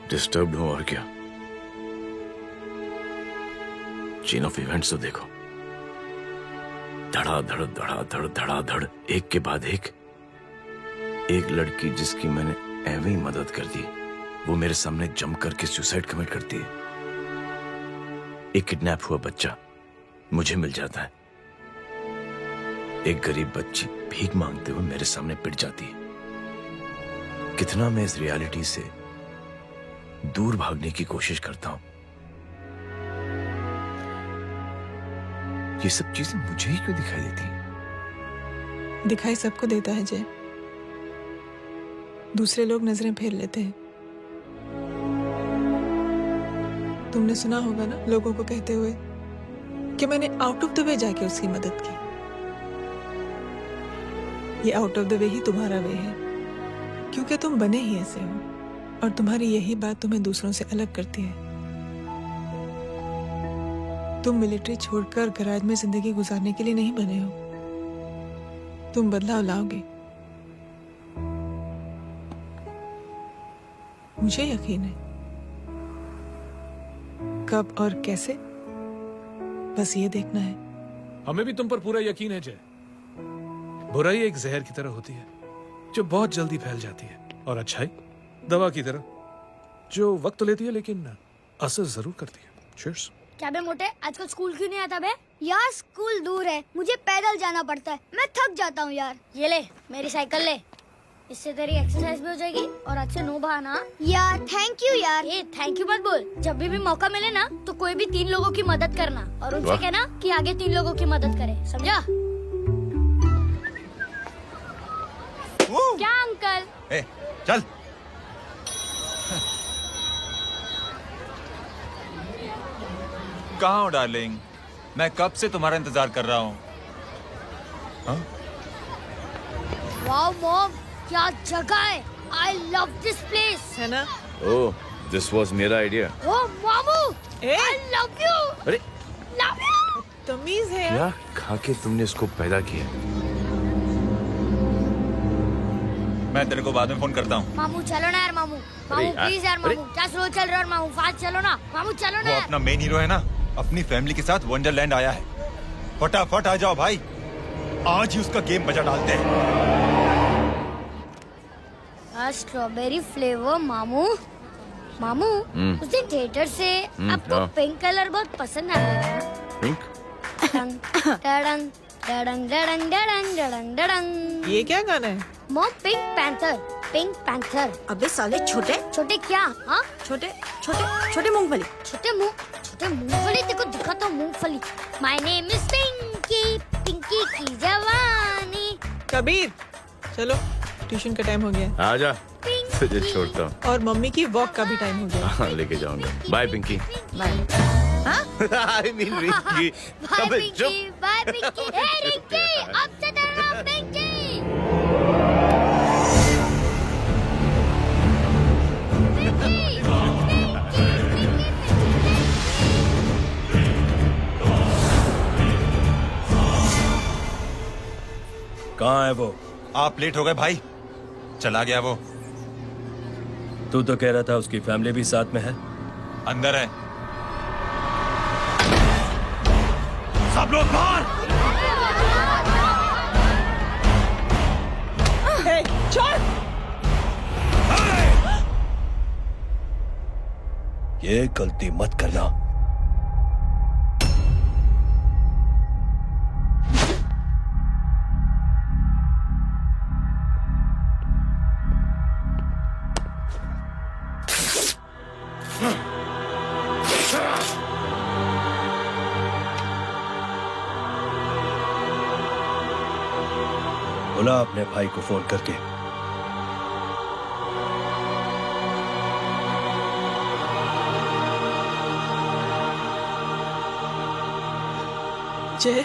डिस्टर्ब्ड हूं और क्या। चेन ऑफ इवेंट्स तो देखो, धड़ाधड़ धड़ाधड़ धड़ाधड़, एक के बाद एक लड़की जिसकी मैंने एवं ही मदद कर दी, वो मेरे सामने जम करके सुसाइड कमिट करती है। एक किडनैप हुआ बच्चा मुझे मिल जाता है। एक गरीब बच्ची भीख मांगते हुए मेरे सामने पिट जाती है। कितना मैं इस रियलिटी से दूर भागने की कोशिश करता हूं। ये सब चीजें मुझे ही क्यों दिखाई देती हैं? दिखाई सबको देता है जय, दूसरे लोग नजरें फेर लेते हैं। तुमने सुना होगा ना लोगों को कहते हुए कि मैंने आउट ऑफ द वे जाके उसकी मदद की। ये आउट ऑफ द वे ही तुम्हारा वे है, क्योंकि तुम बने ही ऐसे हो और तुम्हारी यही बात तुम्हें दूसरों से अलग करती है। तुम मिलिट्री छोड़कर गराज में जिंदगी गुजारने के लिए नहीं बने हो। तुम बदलाव लाओगे, मुझे यकीन है। कब और कैसे, बस ये देखना है। हमें भी तुम पर पूरा यकीन है जय। बुराई एक जहर की तरह होती है जो बहुत जल्दी फैल जाती है, और अच्छाई दवा की तरह जो वक्त तो लेती है लेकिन असर जरूर करती है। चीयर्स। क्या बे मोटे, आजकल स्कूल क्यों नहीं आता बे? यार स्कूल दूर है, मुझे पैदल जाना पड़ता है, मैं थक जाता हूँ यार। ये ले मेरी साइकिल ले, इससे तेरी एक्सरसाइज भी हो जाएगी और आज से नो बहाना। यार थैंक यू यार। ये थैंक यू मत बोल, जब भी मौका मिले ना तो कोई भी 3 लोगों की मदद करना और उनसे कहना कि आगे 3 लोगों की मदद करे, समझा? क्या अंकल? ए, चल। कहाँ हो डार्लिंग? मैं कब से तुम्हारा इंतजार कर रहा हूँ। वाओ मॉम, क्या जगह है। I love this place. है ना? ओह, दिस वाज मेरा आइडिया। ओ मामू, आई लव यू। अरे लव यू। तमीज है क्या खा के तुमने इसको पैदा किया? मैं तेरे को बाद में फोन करता हूँ। मामू चलो ना यार, मामू मामू प्लीज यार, मामू क्या स्लो चल रहा है मामू, फास्ट चलो ना मामू, चलो ना वो यार। अपना मेन हीरो है ना, अपनी फैमिली के साथ वंडरलैंड आया है। फटाफट आ जाओ भाई, आज ही उसका गेम बजा डालते हैं। स्ट्रॉबेरी फ्लेवर मामू। मामू उस दिन थिएटर से आपको पिंक कलर बहुत पसंद आया। पिंक? डडंग डडंग डडंग डडंग डडंग डडंग। ये क्या गाना है? Mom pink panther, pink panther. अबे साले छोटे छोटे क्या? हाँ छोटे छोटे छोटे मूंगफली। छोटे मूंगफली, देखो दिखाता हूँ मूंगफली। My name is Pinky, Pinky की जवानी। कबीर चलो, ट्यूशन का टाइम हो गया। आजा, तुझे छोड़ता हूँ। और मम्मी की वॉक का भी टाइम हो गया। हाँ, लेके जाऊंगा। Bye Pinky. Bye. I mean Rinki. Bye Pinky, bye Pinky. Hey Rinki, अब से डरना पिंकी। कहाँ है वो? आप लेट हो गए भाई, चला गया वो। तू तो कह रहा था उसकी फैमिली भी साथ में है। अंदर है। सब लोग बाहर। ये गलती मत करना। बोला अपने भाई को फोन करके। जय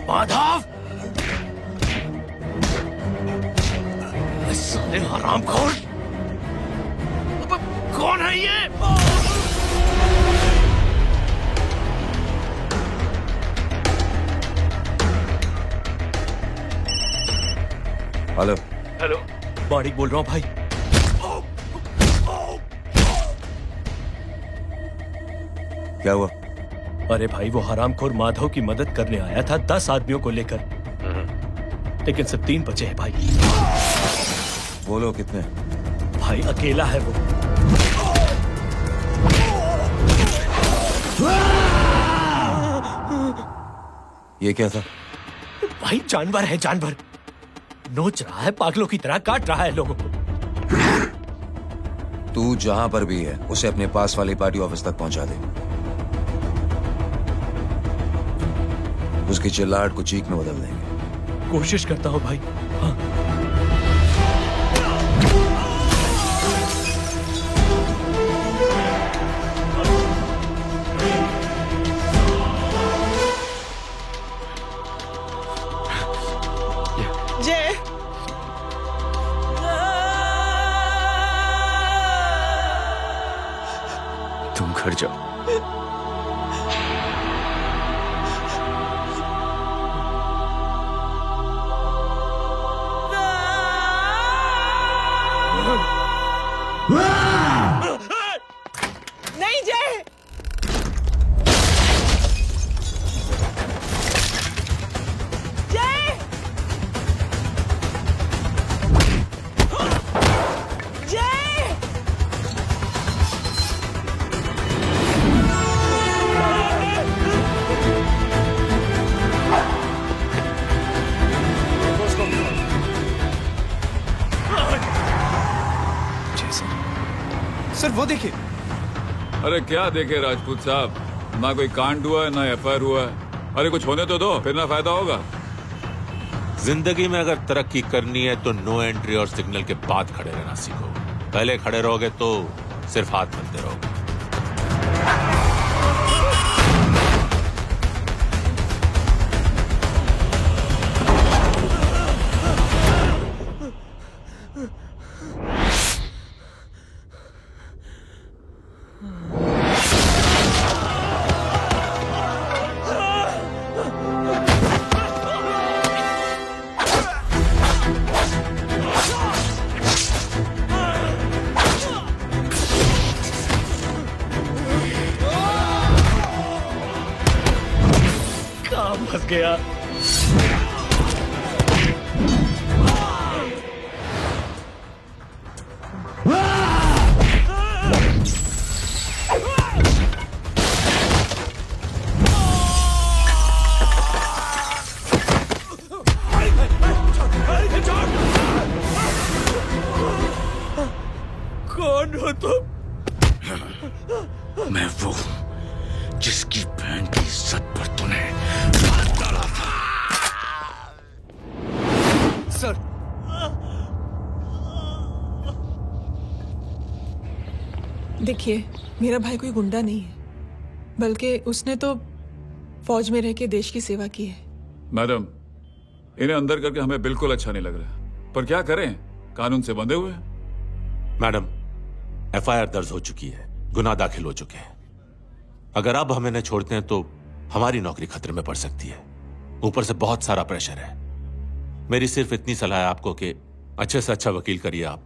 माधव, साले हरामखोर, कौन है ये? हेलो। हेलो, माणिक बोल रहा हूँ भाई। क्या हुआ? अरे भाई, वो हरामखोर माधव की मदद करने आया था 10 आदमियों को लेकर, लेकिन सिर्फ 3 बचे हैं भाई। बोलो कितने? भाई अकेला है वो। ये क्या था? भाई जानवर है, जानवर। नोच रहा है, पागलों की तरह काट रहा है लोगों को। तू जहां पर भी है उसे अपने पास वाली पार्टी ऑफिस तक पहुंचा दे। उसकी चिल्लाहट को चीख में बदल देंगे। कोशिश करता हूं भाई। हाँ। जय, तुम घर जाओ। नहीं जय, जय, जय, सर वो देखिए। अरे क्या देखे राजपूत साहब, ना कोई कांड हुआ है ना एफआईआर हुआ है। अरे कुछ होने तो दो, फिर ना फायदा होगा। जिंदगी में अगर तरक्की करनी है तो नो एंट्री और सिग्नल के बाद खड़े रहना सीखो। पहले खड़े रहोगे तो सिर्फ हाथ मिलते रहोगे। फंस गया। कौन हो तुम? मैं वो हूं जिसकी बहन की इज्जत पर तूने हाथ डाला था। सर, देखिए, मेरा भाई कोई गुंडा नहीं है, बल्कि उसने तो फौज में रह के देश की सेवा की है। मैडम, इन्हें अंदर करके हमें बिल्कुल अच्छा नहीं लग रहा, पर क्या करें, कानून से बंधे हुए हैं। मैडम, एफआईआर दर्ज हो चुकी है, गुनाह दाखिल हो चुके हैं। अगर अब हम इन्हें छोड़ते हैं तो हमारी नौकरी खतरे में पड़ सकती है। ऊपर से बहुत सारा प्रेशर है। मेरी सिर्फ इतनी सलाह है आपको कि अच्छे से अच्छा वकील करिए आप।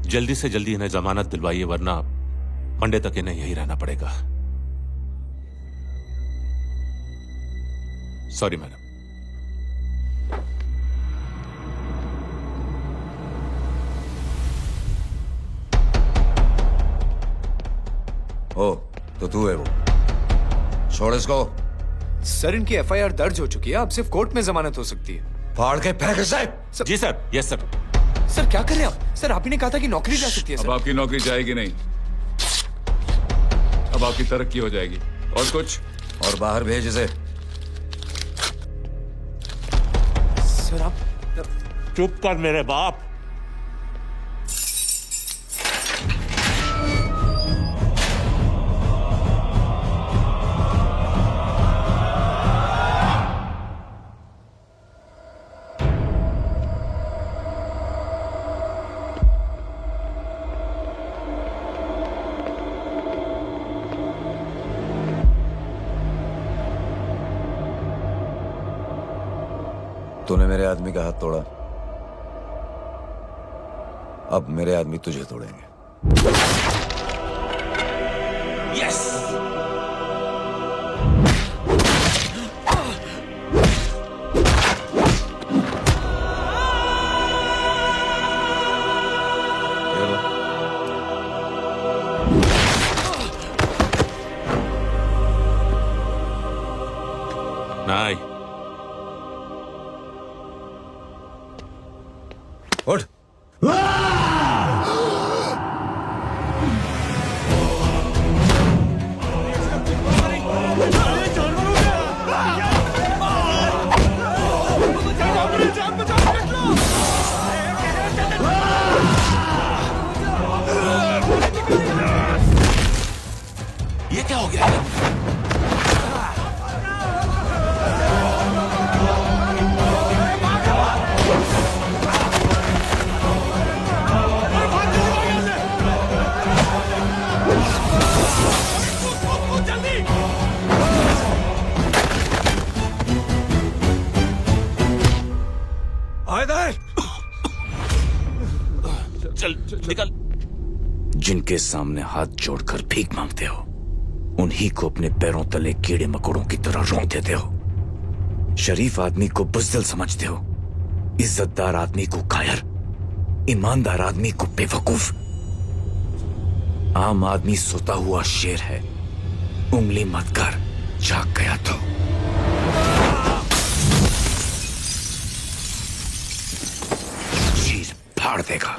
जल्दी से जल्दी इन्हें जमानत दिलवाइए, वरना मंडे तक इन्हें यही रहना पड़ेगा। Sorry madam. ओ, तो तू है वो। छोड़ इसको। सर, इनकी एफआईआर दर्ज हो चुकी है, अब सिर्फ कोर्ट में जमानत हो सकती है। फाड़ के फेंक इसे। जी सर। Yes sir. सर, क्या कर रहे हैं आप? सर, आप ही ने कहा था कि नौकरी जा सकती है। अब आपकी नौकरी जाएगी नहीं, अब आपकी तरक्की हो जाएगी। और कुछ? और बाहर भेज इसे। सर, आप चुप कर मेरे बाप। तूने मेरे आदमी का हाथ तोड़ा, अब मेरे आदमी तुझे तोड़ेंगे। यस। नहीं। उठ। ये क्या हो गया? चल निकल। जिनके सामने हाथ जोड़कर भीख मांगते हो, उन्हीं को अपने पैरों तले कीड़े मकोड़ों की तरह रोक देते हो। शरीफ आदमी को बुज़दिल समझते हो, इज्जतदार आदमी को कायर, ईमानदार आदमी को बेवकूफ। आम आदमी सोता हुआ शेर है, उंगली मत कर, जाग गया तो। चीर फाड़ देगा।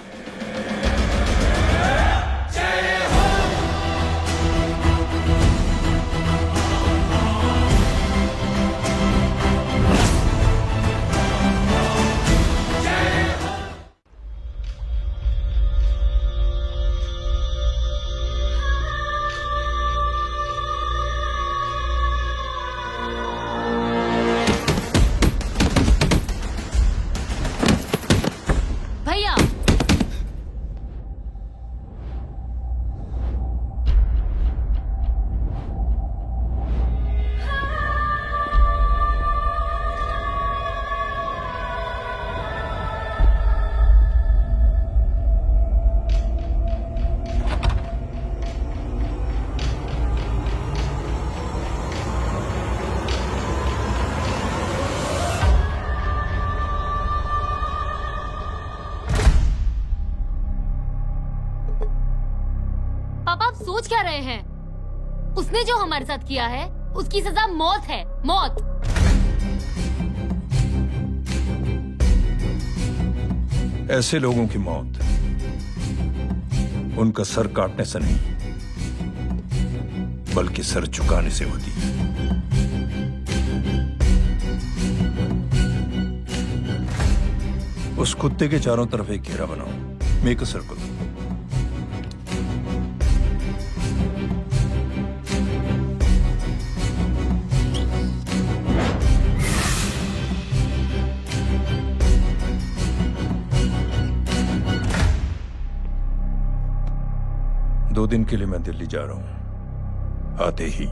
भैया सोच क्या रहे हैं? उसने जो हमारे साथ किया है उसकी सजा मौत है, मौत। ऐसे लोगों की मौत उनका सर काटने से नहीं बल्कि सर झुकाने से होती है। उस कुत्ते के चारों तरफ एक घेरा बनाओ, मेक अ सर्कल। दो दिन के लिए मैं दिल्ली जा रहा हूं, आते ही।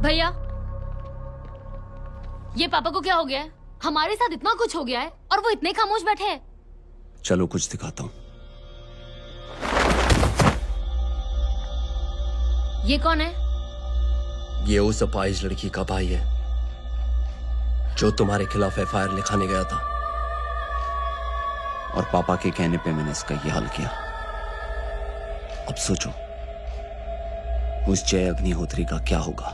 भैया, ये पापा को क्या हो गया है? हमारे साथ इतना कुछ हो गया है और वो इतने खामोश बैठे हैं। चलो कुछ दिखाता हूँ। ये कौन है? ये उस अपाहिज लड़की का भाई है जो तुम्हारे खिलाफ एफआईआर लिखाने गया था, और पापा के कहने पे मैंने इसका ये हाल किया। अब सोचो उस जय अग्निहोत्री का क्या होगा।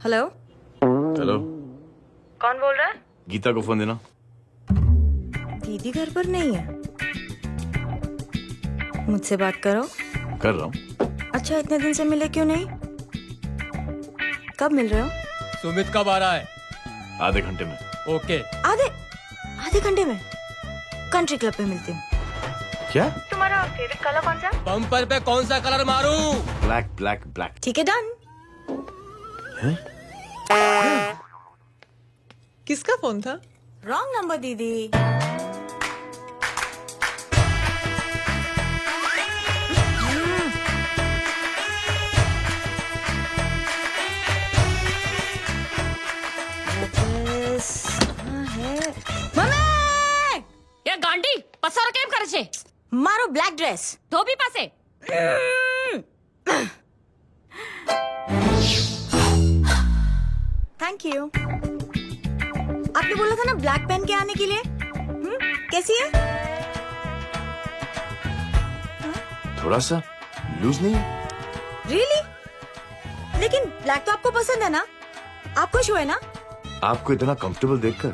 हेलो, हेलो, कौन बोल रहा है? गीता को फोन देना। दीदी घर पर नहीं है। मुझसे बात करो। कर रहा हूँ। अच्छा, इतने दिन से मिले क्यों नहीं? कब मिल रहे हो? सुमित कब आ रहा है? आधे घंटे में। ओके। आधे घंटे में कंट्री क्लब पे मिलती हूँ। क्या? तुम्हारा फेवरेट कलर कौन सा? बम्पर पे कौन सा कलर मारूं? Black black black. ठीक है, डन। किसका फोन था? रॉन्ग नंबर दीदी। ये गांडी पसार केम करे छे? मारो ब्लैक ड्रेस धोबी पासे। Thank you. आपने बोला था ना ब्लैक पेन के आने के लिए। कैसी है? थोड़ा सा लूज नहीं? रियली? लेकिन ब्लैक तो आपको पसंद है ना? आप खुश हुए ना? आपको इतना कंफर्टेबल देखकर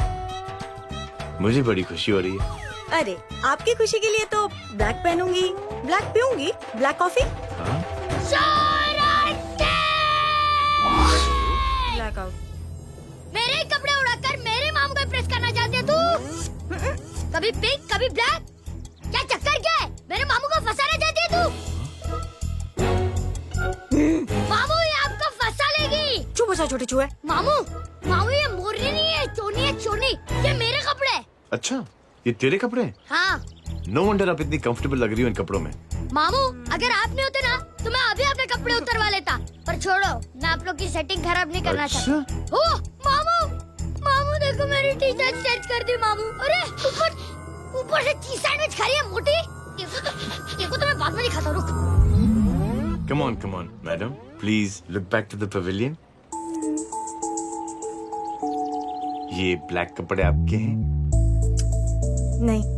मुझे बड़ी खुशी हो रही है। अरे, आपकी खुशी के लिए तो ब्लैक पहनूंगी, ब्लैक पीऊंगी, ब्लैक कॉफी। Black out. मेरे ही कपड़े उड़ाकर मेरे मामू को प्रेस करना चाहती है तू? कभी पिंक, कभी ब्लैक, क्या चक्कर क्या है? मेरे मामू को फंसाना चाहती है तू? मामू, ये आपको फंसा लेगी। चुप हो जा छोटे चूहे। मामू, मामू ये मोरनी नहीं है, चोनी है, चोनी। ये मेरे कपड़े हैं। अच्छा, ये तेरे कपड़े हैं? हाँ। नो वंडर आप इतनी कंफर्टेबल लग रही हो इन कपड़ों में। मामू, अगर आप नहीं होते ना तो मैं अभी अपने कपड़े उतरवा लेता। पर छोड़ो, मैं आप लोग की सेटिंग खराब नहीं करना चाहता। ओह, मामू, मामू देखो मेरी टी शर्ट चेंज कर दी मामू। अरे ऊपर से चीज सैंडविच खा रही है मोटी। ये को तो मैं बाद में नहीं खाता। रुक। Come on, madam. Please look back to the pavilion. ये ब्लैक कपड़े आपके हैं? नहीं।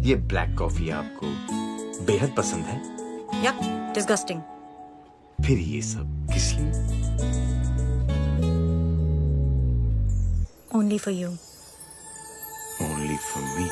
ये ब्लैक कॉफी आपको बेहद पसंद है? Yup, disgusting. फिर ये सब किस लिए? Only for you. Only for me.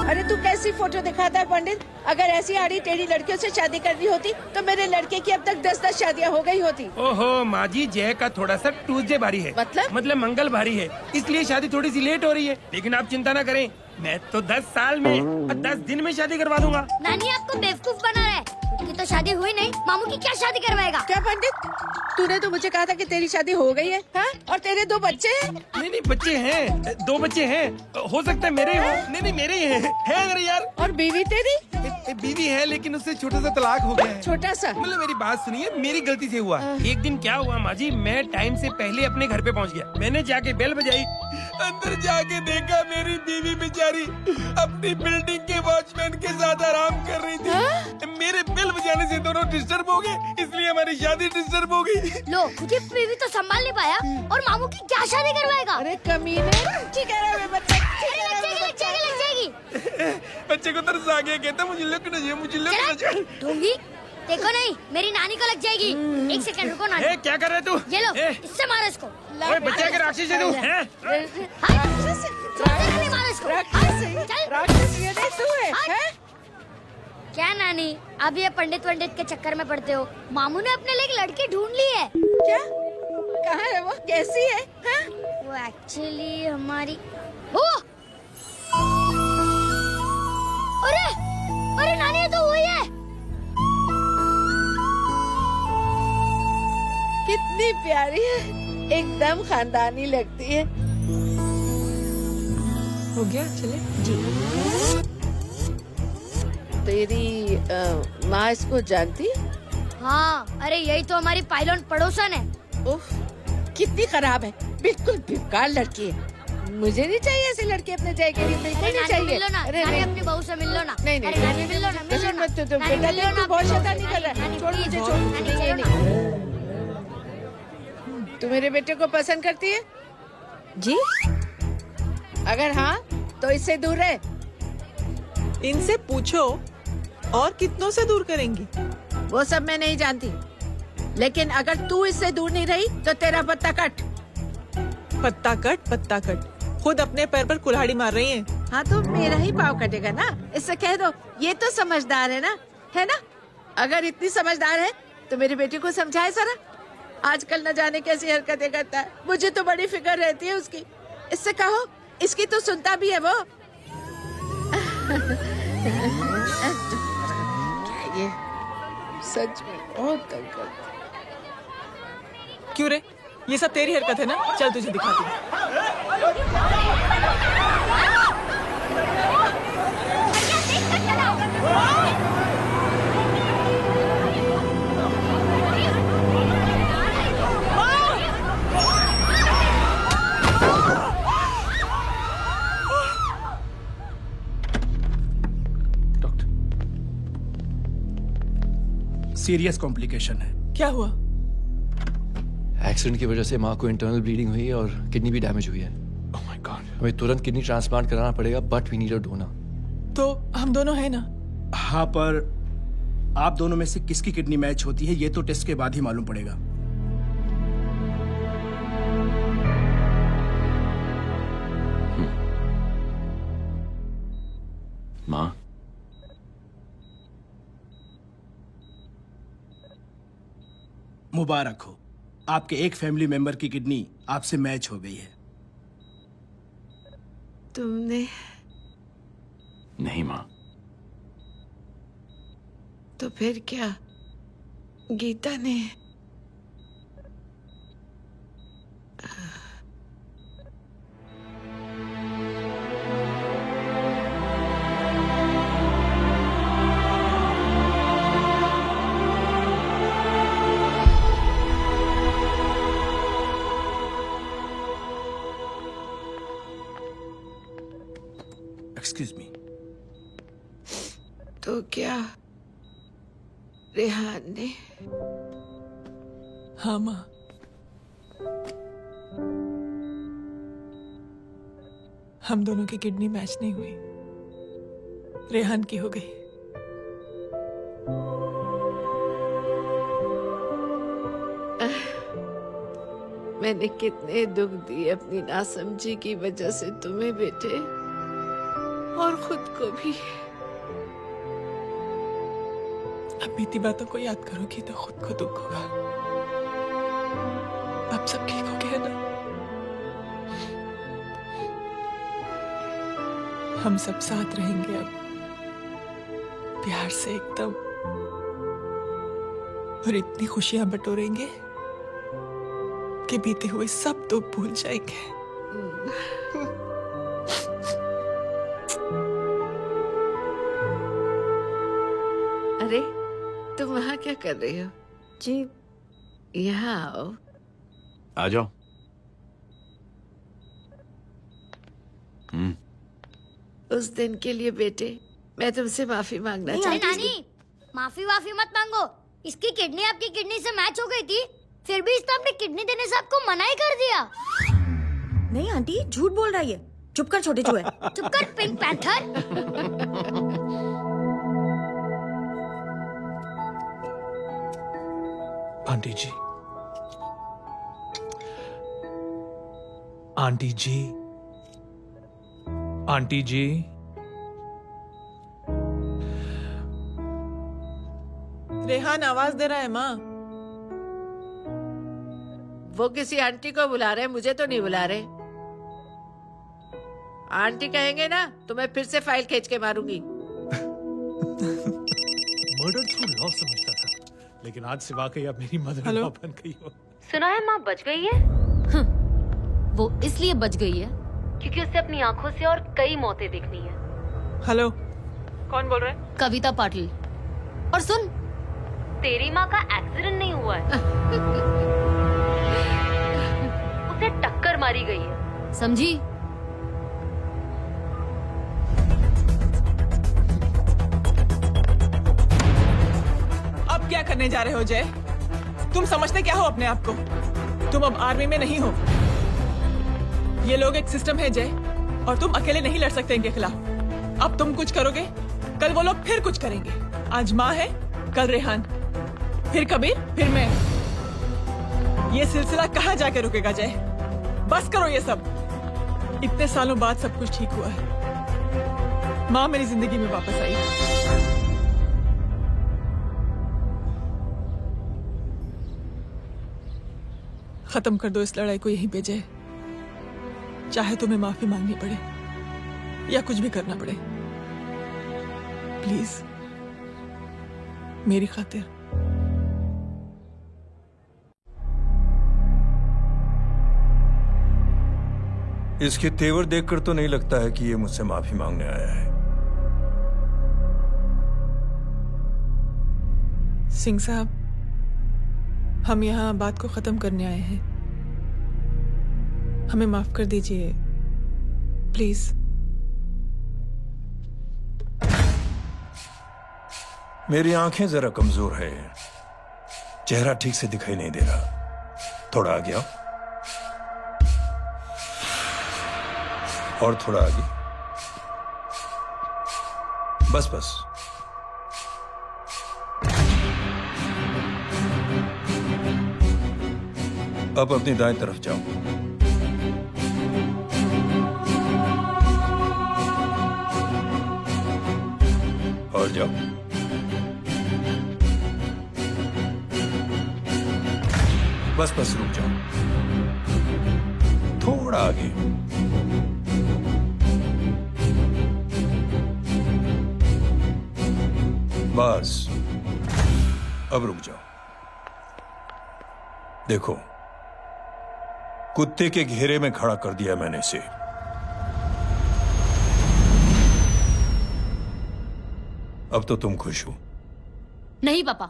अरे तू कैसी फोटो दिखाता है पंडित? अगर ऐसी आड़ी टेढ़ी लड़कियों से शादी करनी होती तो मेरे लड़के की अब तक 10 शादियां हो गई होती। ओहो माँ जी, जय का थोड़ा सा ट्यूसडे भारी है। मतलब मंगल भारी है, इसलिए शादी थोड़ी सी लेट हो रही है। लेकिन आप चिंता ना करें, मैं तो 10 साल में और 10 दिन में शादी करवा दूंगा। नानी आपको बेवकूफ बना रहा है। उसकी तो शादी हुई नहीं, मामू की क्या शादी करवाएगा? क्या पंडित, तूने तो मुझे कहा था कि तेरी शादी हो गई है, हाँ? और तेरे 2 बच्चे हैं? नहीं, बच्चे हैं, 2 बच्चे हैं। हो सकता है मेरे हो। नहीं, मेरे ही हैं। है मेरे यार। और बीवी तेरी? बीवी है लेकिन उससे छोटा सा तलाक हो गया है। छोटा सा? मतलब मेरी बात सुनिए, मेरी गलती से हुआ। एक दिन क्या हुआ माँ जी, मैं टाइम से पहले अपने घर पे पहुँच गया। मैंने जाके बेल बजाई, अंदर जाके देखा मेरी बीवी बेचारी अपनी बिल्डिंग के वॉचमैन के साथ आराम कर रही थी। मेरे बेल बजाने से दोनों डिस्टर्ब हो गए, इसलिए हमारी शादी डिस्टर्ब हो गई। लो, मुझे बीवी तो संभाल नहीं पाया और मामू की क्या शादी करवाएगा? अरे कमीने, ठीक है बच्चे, लग जाएगी। बच्चे को तरस आ गया, कहता मुझे लगना चाहिए, मुझे लगना चाहिए। ढूंढी, देखो नहीं, मेरी नानी को लग जाएगी। एक सेकंड रुको नानी। क्या कर रहे तू? ये लो, इससे मारो इसको। ओए बच्चा के राक्षस है तू, हैं? मारो इसको। राक्षस ये नहीं तू है? क्या नानी, अब ये पंडित के चक्कर में पड़ते हो? मामू ने अपने लिए एक लड़की ढूंढ ली है। क्या? कहाँ है वो? कैसी है? वो एक्चुअली हमारी अरे नानी, ये तो वही है। कितनी प्यारी है, एकदम खानदानी लगती है। हो गया, चले जी। तेरी माँ इसको जानती? हाँ, अरे यही तो हमारी पायलट पड़ोसन है। उफ, कितनी खराब है, बिल्कुल बेकार लड़की है। मुझे नहीं चाहिए ऐसी लड़की अपने जायके लिए, बिल्कुल नहीं चाहिए। मिलो ना, नानी अपनी बहू से मिल लो ना। नहीं अरे नानी मिल लो ना, मिल लो ना। मत तो बेटा देख, तू बहुत शैतानी कर रहा है। छोड़ मुझे, छोड़। तू मेरे बेटे को पसंद करती है? जी। अगर हाँ तो इससे दूर रहे। इनसे पूछो, और कितनों से दूर करेंगी? वो सब मैं नहीं जानती, लेकिन अगर तू इससे दूर नहीं रही तो तेरा पत्ता कट। पत्ता कट, खुद अपने पैर पर कुल्हाड़ी मार रही हैं। हाँ तो मेरा ही पाँव कटेगा ना, इससे कह दो ये तो समझदार है ना? अगर इतनी समझदार है तो मेरी बेटी को समझाए जरा। आजकल न जाने कैसी हरकतें करता है, मुझे तो बड़ी फिक्र रहती है उसकी। इससे कहो, इसकी तो सुनता भी है वो। क्या ये सच में बहुत तंग करता है। क्यों रे, ये सब तेरी हरकत है ना? चल तुझे दिखाती हूँ। सीरियस कॉम्प्लिकेशन है। क्या हुआ? एक्सीडेंट की वजह से माँ को इंटरनल ब्लीडिंग हुई है और किडनी भी डैमेज हुई है। Oh my god. हमें तुरंत किडनी ट्रांसप्लांट कराना पड़ेगा, but we need a donor. तो हम दोनों हैं ना? हाँ, पर आप दोनों में से किसकी किडनी मैच होती है ये तो टेस्ट के बाद ही मालूम पड़ेगा। माँ, मुबारक हो, आपके एक फैमिली मेंबर की किडनी आपसे मैच हो गई है। तुमने? नहीं माँ। तो फिर क्या? गीता ने? Excuse me. तो क्या रेहान ने? हाँ माँ, हम दोनों की किडनी मैच नहीं हुई, रेहान की हो गई। मैंने कितने दुख दिए अपनी नासमझी की वजह से तुम्हें बेटे, और खुद को भी। अब बीती बातों को याद करोगी तो खुद को दुख होगा। अब सब ठीक हो गया ना? हम सब साथ रहेंगे अब, प्यार से एकदम, और इतनी खुशियां बटोरेंगे कि बीते हुए सब दुख भूल जाएंगे। अरे तुम वहाँ क्या कर रही हो? जी यहाँ आओ। आ जाओ। उस दिन के लिए बेटे मैं तुमसे माफी मांगना चाहती हूँ। नानी माफी वाफी मत मांगो। इसकी किडनी आपकी किडनी से मैच हो गई थी, फिर भी इसने अपनी किडनी देने से आपको मना ही कर दिया। नहीं आंटी, झूठ बोल रहा है ये। चुप कर छोटे चूहे। चुप कर पिंक पैंथर। आंटी जी, आंटी जी, आंटी जी, रेहान आवाज दे रहा है माँ। वो किसी आंटी को बुला रहे हैं, मुझे तो नहीं बुला रहे। आंटी कहेंगे ना तो मैं फिर से फाइल खींच के मारूंगी। मर्डर थ्रू लव समझता था, लेकिन आज से वाकई अब मेरी मदर इन लॉ बन गई हो। सुना है माँ बच गई है। वो इसलिए बच गई है क्योंकि उसे अपनी आंखों से और कई मौतें देखनी है। हेलो, कौन बोल रहा है? कविता पाटिल। और सुन, तेरी माँ का एक्सीडेंट नहीं हुआ है, उसे टक्कर मारी गई है, समझी? अब क्या करने जा रहे हो जय? तुम समझते क्या हो अपने आप को? तुम अब आर्मी में नहीं हो। ये लोग एक सिस्टम है जय, और तुम अकेले नहीं लड़ सकते इनके खिलाफ। अब तुम कुछ करोगे, कल वो लोग फिर कुछ करेंगे। आज माँ है, कल रेहान, फिर कबीर, फिर मैं। ये सिलसिला कहाँ जाके रुकेगा जय? बस करो ये सब। इतने सालों बाद सब कुछ ठीक हुआ है। माँ मेरी जिंदगी में वापस आई। खत्म कर दो इस लड़ाई को यहीं पे जय। चाहे तुम्हें माफी मांगनी पड़े या कुछ भी करना पड़े, प्लीज मेरी खातिर। इसके तेवर देखकर तो नहीं लगता है कि ये मुझसे माफी मांगने आया है। सिंह साहब, हम यहाँ बात को खत्म करने आए हैं। हमें माफ कर दीजिए प्लीज। मेरी आंखें जरा कमजोर है, चेहरा ठीक से दिखाई नहीं दे रहा। थोड़ा आगे आओ, और थोड़ा आगे, बस बस। अब अपनी दाएं तरफ जाओ। और जाओ। बस बस रुक जाओ, थोड़ा आगे। बस अब रुक जाओ। देखो, कुत्ते के घेरे में खड़ा कर दिया मैंने इसे। अब तो तुम खुश हो? नहीं पापा,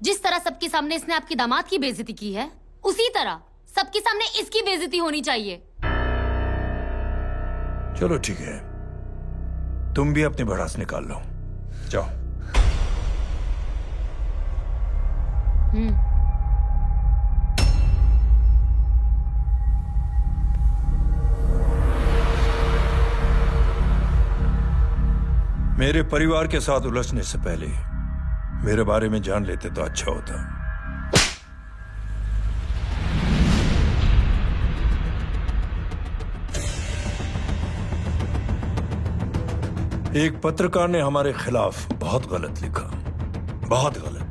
जिस तरह सबके सामने इसने आपकी दामाद की बेइज्जती की है, उसी तरह सबके सामने इसकी बेइज्जती होनी चाहिए। चलो ठीक है, तुम भी अपनी भड़ास निकाल लो। जाओ। मेरे परिवार के साथ उलझने से पहले मेरे बारे में जान लेते तो अच्छा होता। एक पत्रकार ने हमारे खिलाफ बहुत गलत लिखा, बहुत गलत।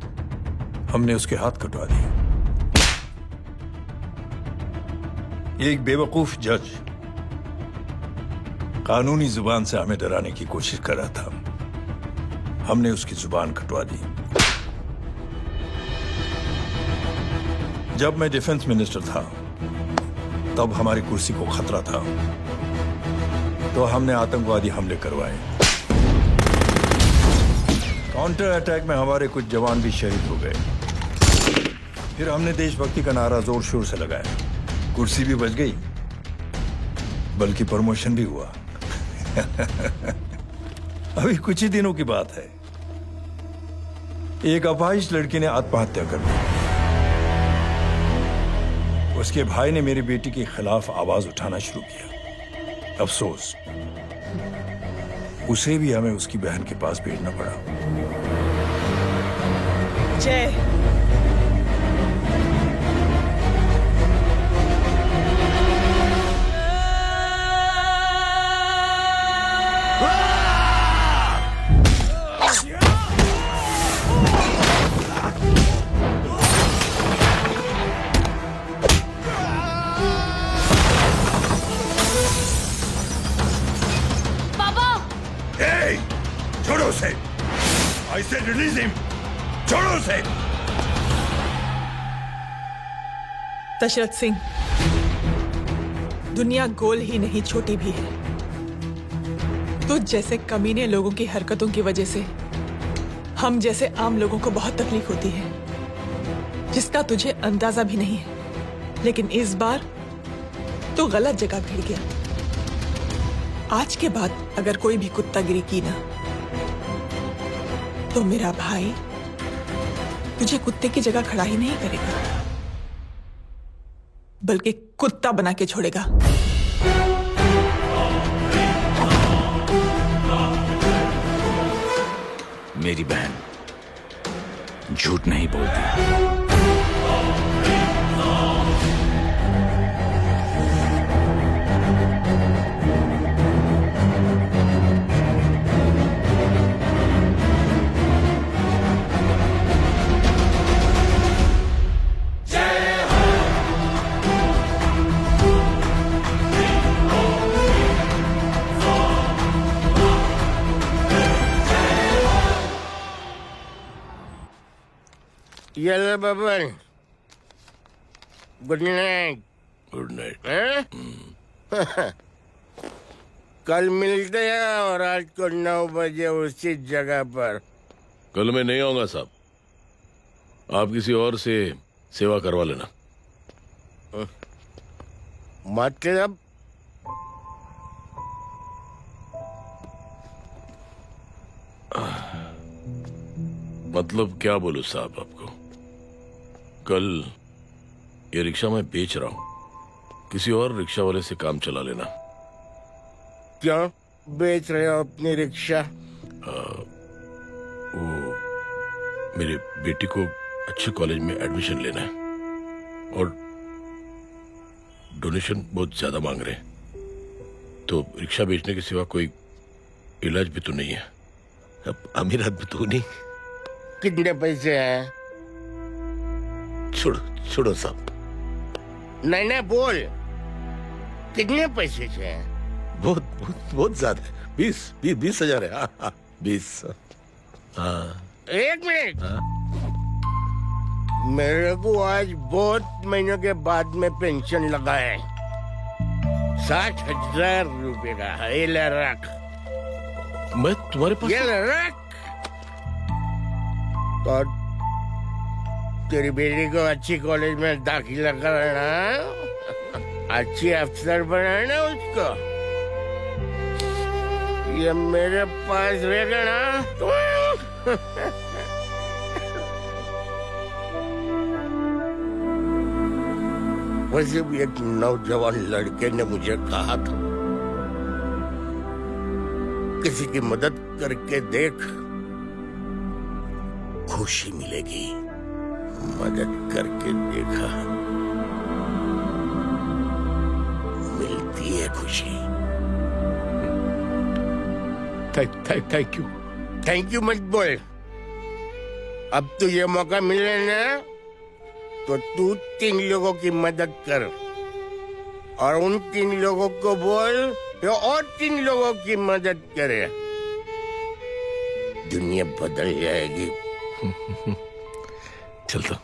हमने उसके हाथ कटवा दिए। एक बेवकूफ जज कानूनी जुबान से हमें डराने की कोशिश कर रहा था, हमने उसकी जुबान कटवा दी। जब मैं डिफेंस मिनिस्टर था तब हमारी कुर्सी को खतरा था, तो हमने आतंकवादी हमले करवाए। काउंटर अटैक में हमारे कुछ जवान भी शहीद हो गए। फिर हमने देशभक्ति का नारा जोर शोर से लगाया। कुर्सी भी बच गई, बल्कि प्रमोशन भी हुआ। अभी कुछ ही दिनों की बात है, एक अपाहिज लड़की ने आत्महत्या कर ली। उसके भाई ने मेरी बेटी के खिलाफ आवाज उठाना शुरू किया। अफसोस, उसे भी हमें उसकी बहन के पास भेजना पड़ा। जय, छोड़ो उसे। I said release him. छोड़ो उसे। दशरथ सिंह, दुनिया गोल ही नहीं छोटी भी है। तुझ जैसे कमीने लोगों की हरकतों की वजह से हम जैसे आम लोगों को बहुत तकलीफ होती है, जिसका तुझे अंदाजा भी नहीं है। लेकिन इस बार तू गलत जगह भिड़ गया। आज के बाद अगर कोई भी कुत्तागिरी की ना, तो मेरा भाई तुझे कुत्ते की जगह खड़ा ही नहीं करेगा, बल्कि कुत्ता बना के छोड़ेगा। मेरी बहन झूठ नहीं बोलती। Yellow Baban, good night. Good night. कल मिलते हैं और रात को 9 बजे उसी जगह पर। कल मैं नहीं आऊंगा साहब, आप किसी और से सेवा करवा लेना। मतलब मतलब क्या बोलूं साहब आपको। कल ये रिक्शा मैं बेच रहा हूं, किसी और रिक्शा वाले से काम चला लेना। क्यों बेच रहे हो अपनी रिक्शा? वो मेरी बेटी को अच्छे कॉलेज में एडमिशन लेना है और डोनेशन बहुत ज्यादा मांग रहे हैं, तो रिक्शा बेचने के सिवा कोई इलाज भी तो नहीं है। अब अमीर आदमी तो नहीं। कितने पैसे हैं? छोड़ो छोड़ो साहब। नहीं नहीं बोल, कितने पैसे हैं? बहुत बहुत बहुत ज्यादा है। 20,000 है। 20। हाँ। एक मिनट। मेरे को आज बहुत महीनों के बाद में पेंशन लगा है। 60,000 रुपए का है। ये ले रख। मैं तुम्हारे पास? ये ले रख। और तेरी बेटी को अच्छी कॉलेज में दाखिला कराना, अच्छी अफसर बनाना उसको। ये मेरे पास रहेगा ना तो वैसे भी एक नौजवान लड़के ने मुझे कहा था, किसी की मदद करके देख, खुशी मिलेगी। मदद करके देखा, मिलती है खुशी। Thank you. थैंक यू मत बोल। अब तो ये मौका मिले ना, तो तू 3 लोगों की मदद कर और उन 3 लोगों को बोल जो और 3 लोगों की मदद करे। दुनिया बदल जाएगी। चलता।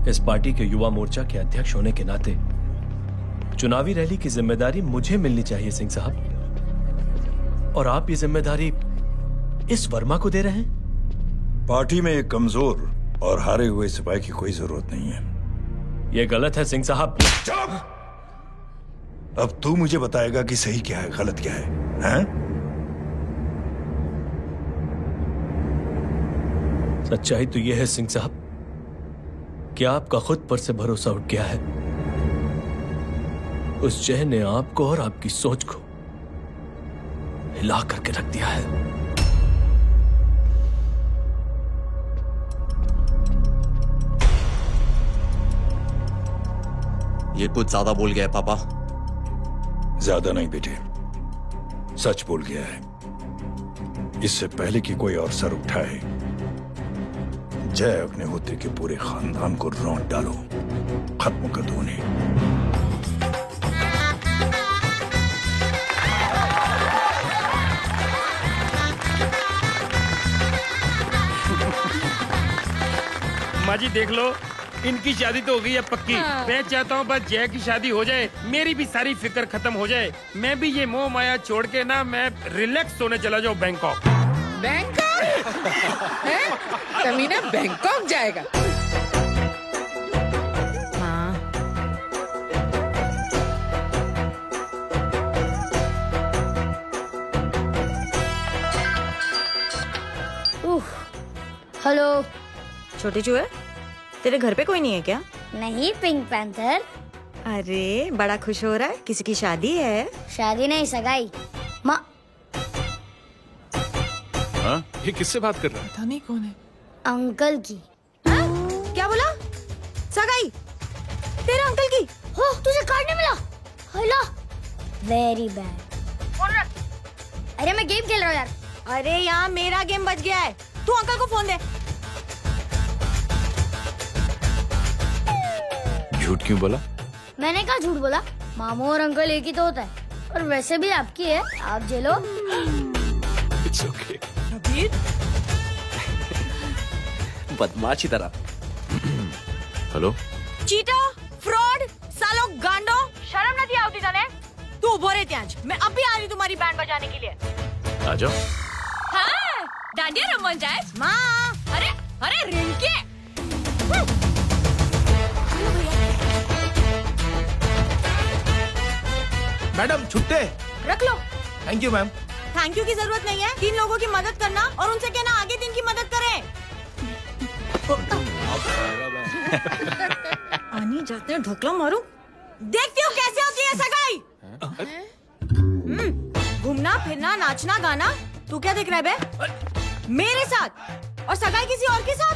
इस पार्टी के युवा मोर्चा के अध्यक्ष होने के नाते चुनावी रैली की जिम्मेदारी मुझे मिलनी चाहिए सिंह साहब, और आप ये जिम्मेदारी इस वर्मा को दे रहे हैं? पार्टी में एक कमजोर और हारे हुए सिपाही की कोई जरूरत नहीं है। यह गलत है सिंह साहब। अब तू मुझे बताएगा कि सही क्या है, गलत क्या है, हैं? सच्चाई तो यह है सिंह साहब कि आपका खुद पर से भरोसा उठ गया है। उस जय ने आपको और आपकी सोच को हिला करके रख दिया है। ये कुछ ज्यादा बोल गया है पापा। ज्यादा नहीं बेटे, सच बोल गया है। इससे पहले कि कोई और सर उठाए, जय अग्निहोत्री के पूरे खानदान को रौंद डालो, खत्म कर दो उन्हें। माँ जी देख लो, इनकी शादी तो हो गई है पक्की। मैं चाहता हूँ बस जय की शादी हो जाए, मेरी भी सारी फिक्र खत्म हो जाए। मैं भी ये मोह माया छोड़ के ना मैं रिलैक्स होने चला जाऊँ बैंकॉक। बैंकॉक? कमीना बैंकॉक जाएगा? हेलो। छोटे चूहे, तेरे घर पे कोई नहीं है क्या? नहीं, पिंक पैंथर। अरे बड़ा खुश हो रहा है, किसी की शादी है? शादी नहीं, सगाई। माँ, ये किससे बात कर रहा है? पता नहीं कौन है। अंकल की। क्या बोला? सगाई? तेरे अंकल की? हो, तुझे कार्ड नहीं मिला? Hello, very bad. अरे मैं गेम खेल रहा हूँ यार। अरे यहाँ मेरा गेम बच गया है, तू अंकल को फोन दे। झूठ क्यों बोला? मैंने कहा झूठ बोला? मामू और अंकल एक ही तो होता है, और वैसे भी आपकी है, आप झेलो। It's okay. बदमाशी तरह। हेलो, चीटा, फ्रॉड, सालो गांडो, शर्म नहीं आती तने? तू उभो रे त्याज, मैं अभी आ रही तुम्हारी बैंड बजाने के लिए। आ जाओ। हाँ, डांडिया रमन जाए। माँ, अरे अरे रिंकी, मैडम छुट्टे। रख लो। Thank you ma'am. Thank you की जरूरत नहीं है, 3 लोगों की मदद करना और उनसे कहना आगे 3 की मदद करें। आनी जाते हैं ढोकला मारूं। देखती हूँ कैसे होती है सगाई। घूमना फिरना नाचना गाना, तू क्या देख रहा है बे? मेरे साथ और सगाई किसी और के साथ?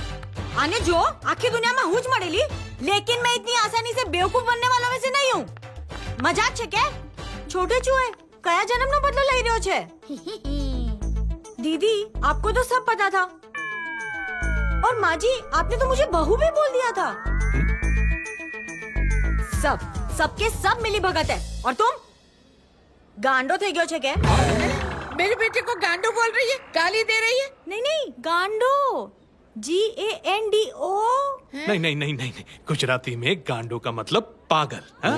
आने जो आखिर दुनिया में हुज मड़ेली, लेकिन मैं इतनी आसानी से बेवकूफ बनने वालों में से नहीं हूँ। मजाक छे क्या? छोटे चूहे कया जन्म नो बदलो लई रह्यो छे? दीदी आपको तो सब पता था, और माँ जी आपने तो मुझे बहू भी बोल दिया था। सबके सब मिली भगत है, और तुम गांडो थे गयो छे क्या? मेरे बेटे को गांडो बोल रही है, गाली दे रही है? नहीं गांडो, GANDO। नहीं नहीं नहीं नहीं, गुजराती में गांडो का मतलब पागल। हाँ?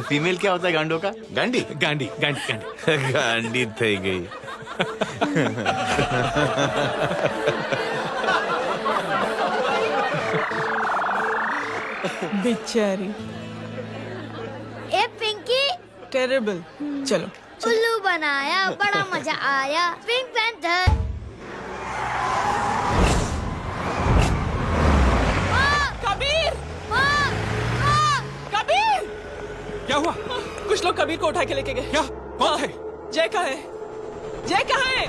फीमेल क्या होता है गांडो का? गांडी गांडी गांडी गांडी गांडी थी गई। बेचारी। ए पिंकी, टेरेबल। चलो उल्लू बनाया, बड़ा मजा आया। Pink panther. कबीर, कबीर। क्या हुआ? कुछ लोग कबीर को उठा के लेके गए। क्या? कौन थे? जय कहाँ है? जय कहाँ है?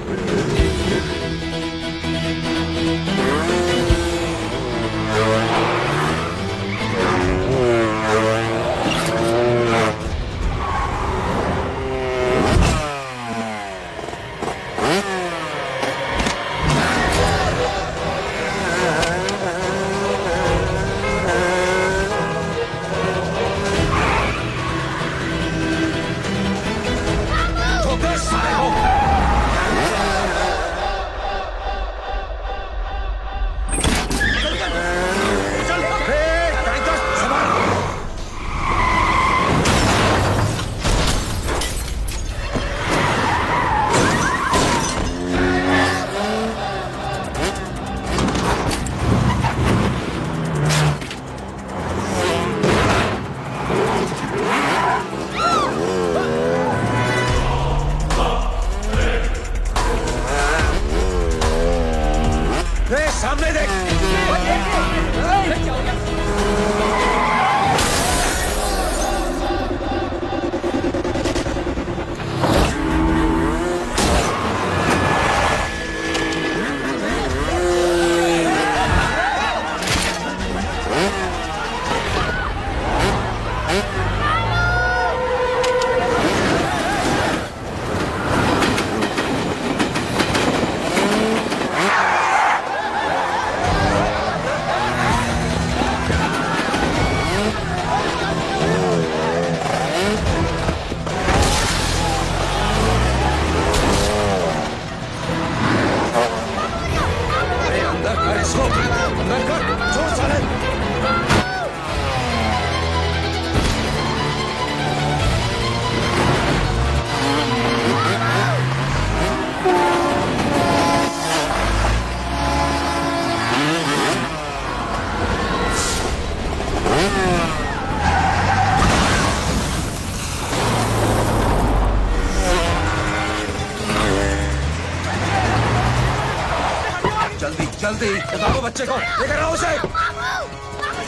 जल्दी बताओ बच्चे को, लेकर आओ उसे।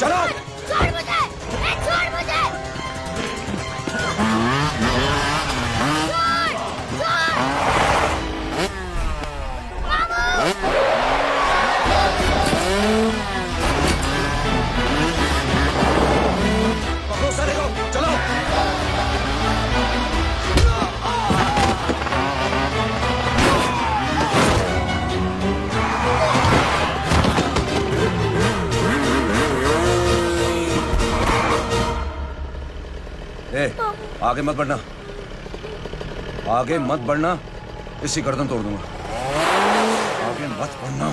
चलो। छोड़ मुझे, छोड़ मुझे। पकड़ो साले को, चलो। आगे मत बढ़ना, आगे मत बढ़ना, इसी गर्दन तोड़ दूंगा। आगे मत बढ़ना।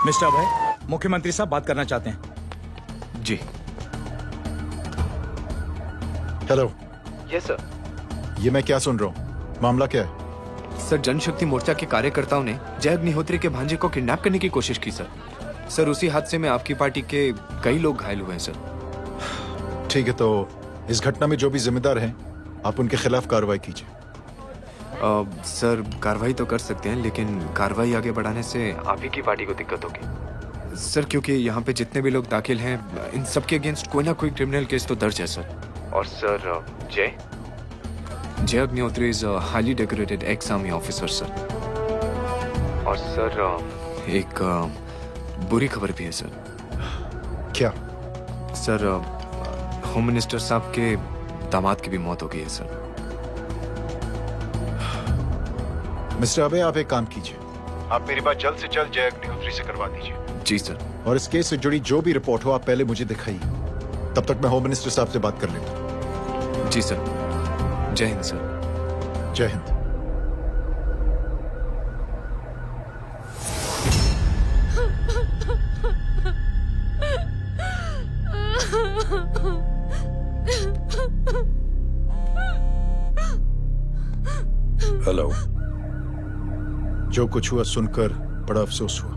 मिस्टर अभय, मुख्यमंत्री साहब बात करना चाहते हैं। जी। हेलो। Yes sir. ये मैं क्या सुन रहा हूँ? मामला क्या है? सर, जनशक्ति मोर्चा के कार्यकर्ताओं ने जय अग्निहोत्री के भांजे को किडनैप करने की कोशिश की सर। सर, उसी हादसे में आपकी पार्टी के कई लोग घायल हुए हैं सर। ठीक है, तो इस घटना में जो भी जिम्मेदार हैं, आप उनके खिलाफ कार्रवाई कीजिए। सर, कार्रवाई तो कर सकते हैं, लेकिन कार्रवाई आगे बढ़ाने से आप ही की पार्टी को दिक्कत होगी सर, क्योंकि यहाँ पे जितने भी लोग दाखिल हैं, इन सबके अगेंस्ट कोई ना कोई क्रिमिनल केस तो दर्ज है सर। और सर, जय Agnihotri is highly decorated ex army officer sir. और सर, एक बुरी खबर भी है सर। क्या? सर, होम मिनिस्टर साहब के दामाद की भी मौत हो गई है सर। मिस्टर अबे, आप एक काम कीजिए, आप मेरी बात जल्द से जल्द जय अग्निहोत्री से करवा दीजिए। जी सर। और इस केस से जुड़ी जो भी रिपोर्ट हो, आप पहले मुझे दिखाइए। तब तक मैं होम मिनिस्टर साहब से बात कर लेता हूँ। जी सर। जय हिंद सर। जय हिंद। हेलो। जो कुछ हुआ सुनकर बड़ा अफसोस हुआ।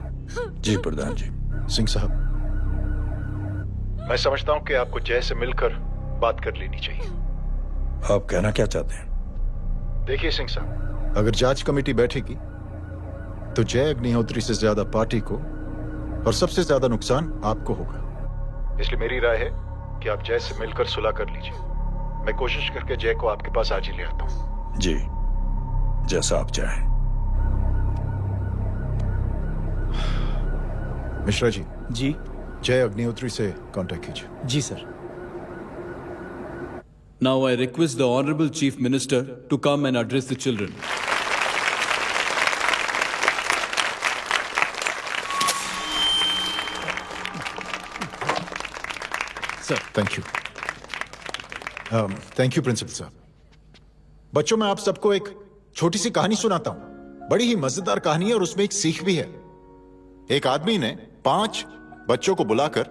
जी प्रधान जी। सिंह साहब, मैं समझता हूं कि आपको जय से मिलकर बात कर लेनी चाहिए। आप कहना क्या चाहते हैं? देखिए सिंह साहब, अगर जांच कमेटी बैठेगी तो जय अग्निहोत्री से ज्यादा पार्टी को और सबसे ज्यादा नुकसान आपको होगा। इसलिए मेरी राय है कि आप जय से मिलकर सुलह कर लीजिए। मैं कोशिश करके जय को आपके पास आज ही ले आता हूं। जी, जैसा आप चाहें। मिश्रा जी। जी। जय अग्निहोत्री से कांटेक्ट कीजिए। जी sir. Now I request the Honorable Chief Minister to come and address the children. Sir, thank you. Thank you principal साहब। बच्चों, मैं आप सबको एक छोटी सी कहानी सुनाता हूं। बड़ी ही मजेदार कहानी है और उसमें एक सीख भी है। एक आदमी ने 5 बच्चों को बुलाकर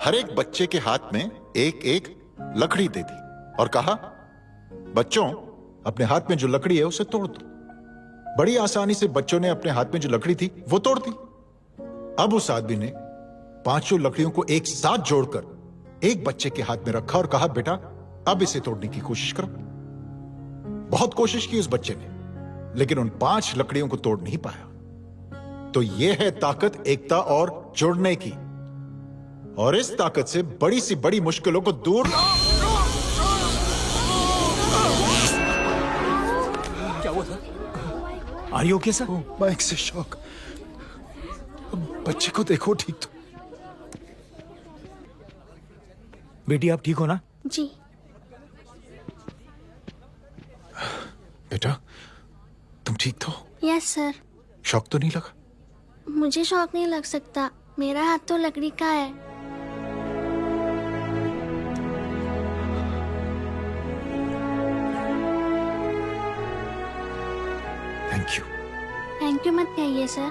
हर एक बच्चे के हाथ में एक एक लकड़ी दे दी और कहा, बच्चों, अपने हाथ में जो लकड़ी है उसे तोड़ दो। बड़ी आसानी से बच्चों ने अपने हाथ में जो लकड़ी थी वो तोड़ दी। अब उस आदमी ने 5 लकड़ियों को एक साथ जोड़कर एक बच्चे के हाथ में रखा और कहा, बेटा, अब इसे तोड़ने की कोशिश करो। बहुत कोशिश की उस बच्चे ने, लेकिन उन 5 लकड़ियों को तोड़ नहीं पाया। तो यह है ताकत एकता और जुड़ने की। और इस ताकत से बड़ी सी बड़ी मुश्किलों को दूर। क्या हुआ sir? Are you okay sir? Mike से शॉक। बच्चे को देखो ठीक तो। बेटी, आप ठीक हो ना? जी। बेटा, तुम ठीक तो? Yes sir. शॉक तो नहीं लगा? मुझे शौक नहीं लग सकता, मेरा हाथ तो लकड़ी का है। Thank you. थैंक यू मत कहिए सर।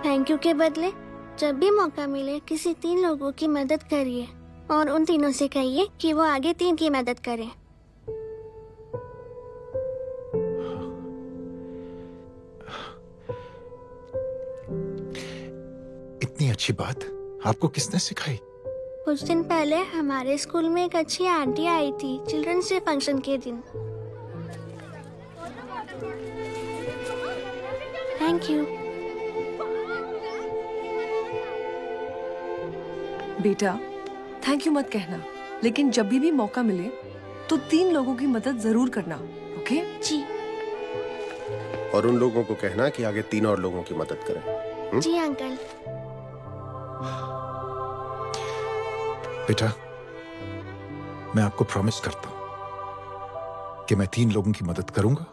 थैंक यू के बदले जब भी मौका मिले किसी 3 लोगों की मदद करिए और उन तीनों से कहिए कि वो आगे 3 की मदद करें। इतनी अच्छी बात आपको किसने सिखाई? कुछ दिन पहले हमारे स्कूल में एक अच्छी आंटी आई थी चिल्ड्रंस डे फंक्शन के दिन। Thank you. बेटा थैंक यू मत कहना, लेकिन जब भी मौका मिले तो 3 लोगों की मदद जरूर करना, ओके? जी। और उन लोगों को कहना कि आगे 3 और लोगों की मदद करें। जी अंकल। बेटा, मैं आपको प्रॉमिस करता हूं कि मैं 3 लोगों की मदद करूंगा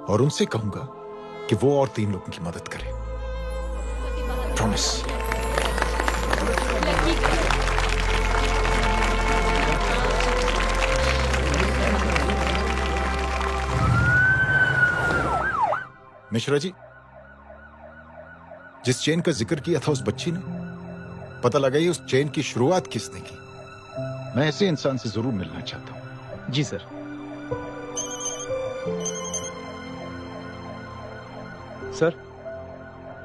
और उनसे कहूंगा कि वो और 3 लोगों की मदद करें। प्रॉमिस। मिश्रा जी, जिस चेन का जिक्र किया था उस बच्ची ने, पता लगाइए उस चेन की शुरुआत किसने की। मैं ऐसे इंसान से जरूर मिलना चाहता हूं। जी सर। सर,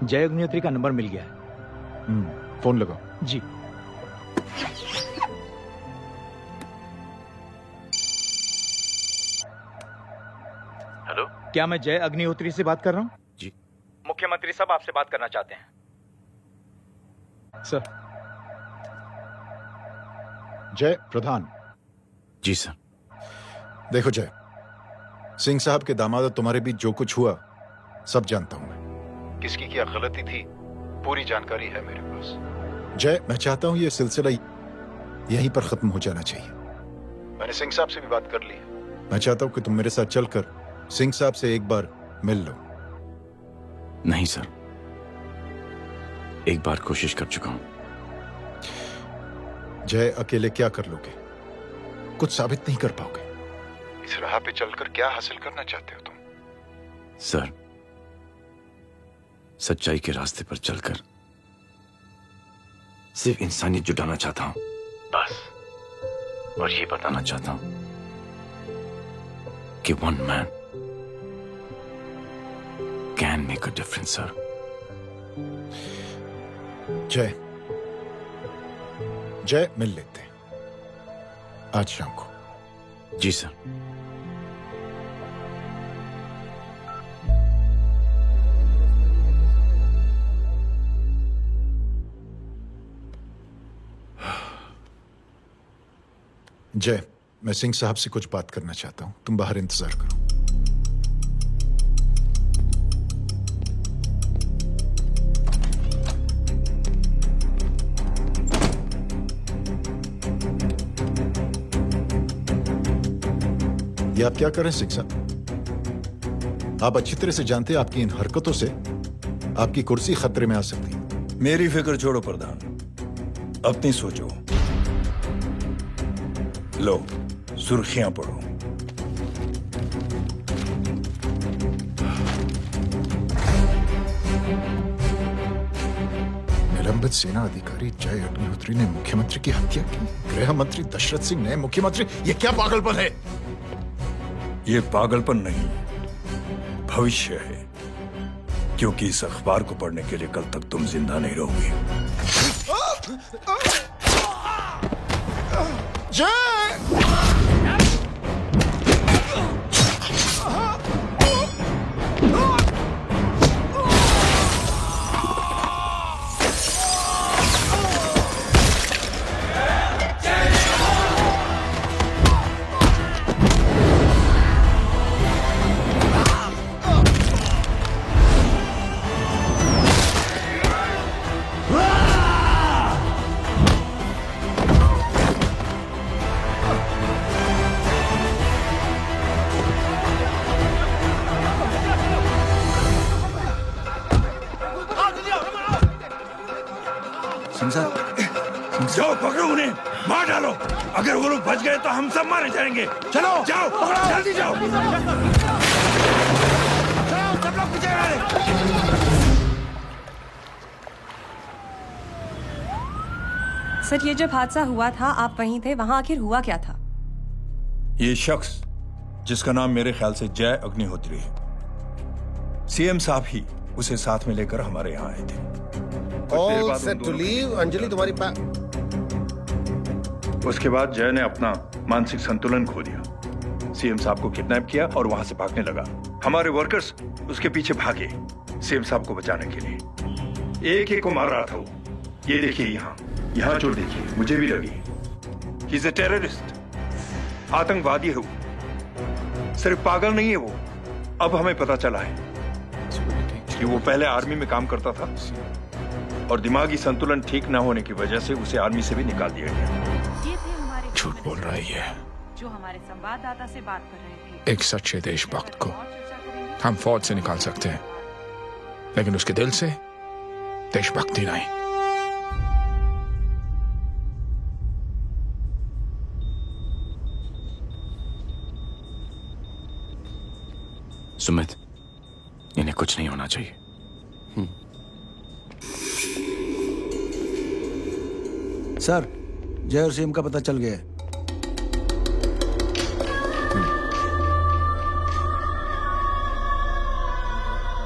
जय अग्निहोत्री का नंबर मिल गया है। फोन लगाओ। जी। हेलो, क्या मैं जय अग्निहोत्री से बात कर रहा हूँ? जी। मुख्यमंत्री साहब आपसे बात करना चाहते हैं। सर। जय प्रधान। जी सर। देखो जय, सिंह साहब के दामाद तुम्हारे बीच जो कुछ हुआ सब जानता हूं मैं। किसकी क्या गलती थी पूरी जानकारी है मेरे पास। जय, मैं चाहता हूं ये सिलसिला यहीं पर खत्म हो जाना चाहिए। मैंने सिंह साहब से भी बात कर ली है। मैं चाहता हूं कि तुम मेरे साथ चलकर सिंह साहब से एक बार मिल लो। नहीं सर, एक बार कोशिश कर चुका हूं। जय, अकेले क्या कर लोगे? कुछ साबित नहीं कर पाओगे। इस राह पे चलकर क्या हासिल करना चाहते हो तुम? सर, सच्चाई के रास्ते पर चलकर सिर्फ इंसानियत जुटाना चाहता हूं, बस। और ये बताना चाहता हूं कि one man can make a difference sir. जय, जय, मिल लेते हैं आज शाम को। जी सर। जय, मैं सिंह साहब से कुछ बात करना चाहता हूं। तुम बाहर इंतजार करो। ये आप क्या कर रहे हैं सिंह साहब? आप अच्छी तरह से जानते हैं आपकी इन हरकतों से आपकी कुर्सी खतरे में आ सकती है। मेरी फिक्र छोड़ो प्रधान, अपनी सोचो। लो, सुर्खियां पढ़ो। निलंबित सेना अधिकारी जय अग्निहोत्री ने मुख्यमंत्री की हत्या की। गृह मंत्री दशरथ सिंह ने मुख्यमंत्री, ये क्या पागलपन है? ये पागलपन नहीं, भविष्य है, क्योंकि इस अखबार को पढ़ने के लिए कल तक तुम जिंदा नहीं रहोगे। जाओ पकड़ो उन्हें, मार डालो। अगर वो लोग बच गए तो हम सब मारे जाएंगे। चलो जाओ, जल्दी जाओ। सब लोग पीछे सर, ये जब हादसा हुआ था आप वहीं थे, वहां आखिर हुआ क्या था? ये शख्स जिसका नाम मेरे ख्याल से जय अग्निहोत्री है, सीएम साहब ही उसे साथ में लेकर हमारे यहाँ आए थे। All set to leave. Anjali तुम्हारी उसके बाद जय ने अपना मानसिक संतुलन खो दिया, सीएम साहब को किडनैप किया और वहां से भागने लगा। हमारे वर्कर्स उसके पीछे भागे सीएम साहब को बचाने के लिए। एक एक को मार रहा था वो। ये देखिए यहाँ चोट देखिए, मुझे भी लगी। ही इज अ टेररिस्ट, आतंकवादी है वो, सिर्फ पागल नहीं है वो। अब हमें पता चला है कि वो पहले आर्मी में काम करता था और दिमागी संतुलन ठीक न होने की वजह से उसे आर्मी से भी निकाल दिया गया। झूठ बोल रहा है ये। जो हमारे संवाददाता से बात कर रहे थे। एक सच्चे देशभक्त को हम फौज से निकाल सकते हैं, लेकिन उसके दिल से देशभक्ति नहीं। सुमित, इन्हें कुछ नहीं होना चाहिए। सर, जय और सीएम का पता चल गया है।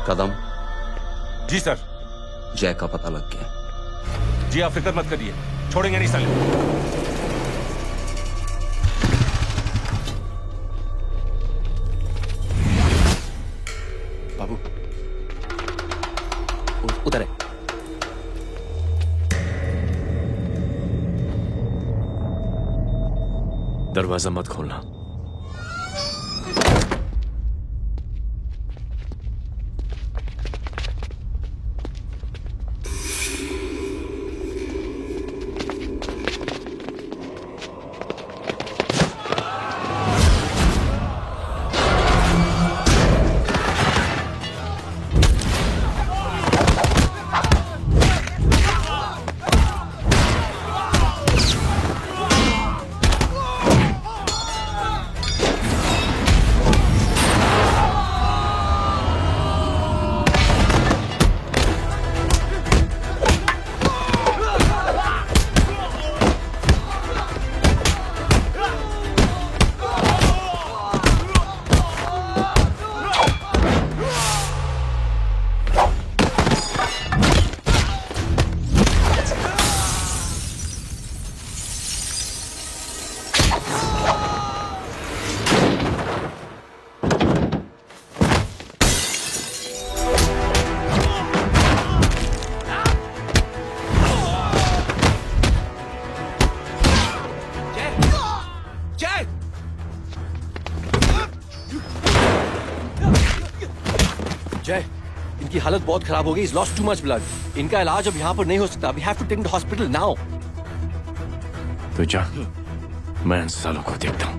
कदम। जी सर। जय का पता लग गया। जी आप फिक्र मत करिए, छोड़ेंगे नहीं साले। बाबू उधर है। दरवाजा मत खोलना। जय, इनकी हालत बहुत खराब हो गई। He's lost too much blood. इनका इलाज अब यहाँ पर नहीं हो सकता। We have to take him to hospital now. तो जा, मैं इन सालों को देखता हूँ।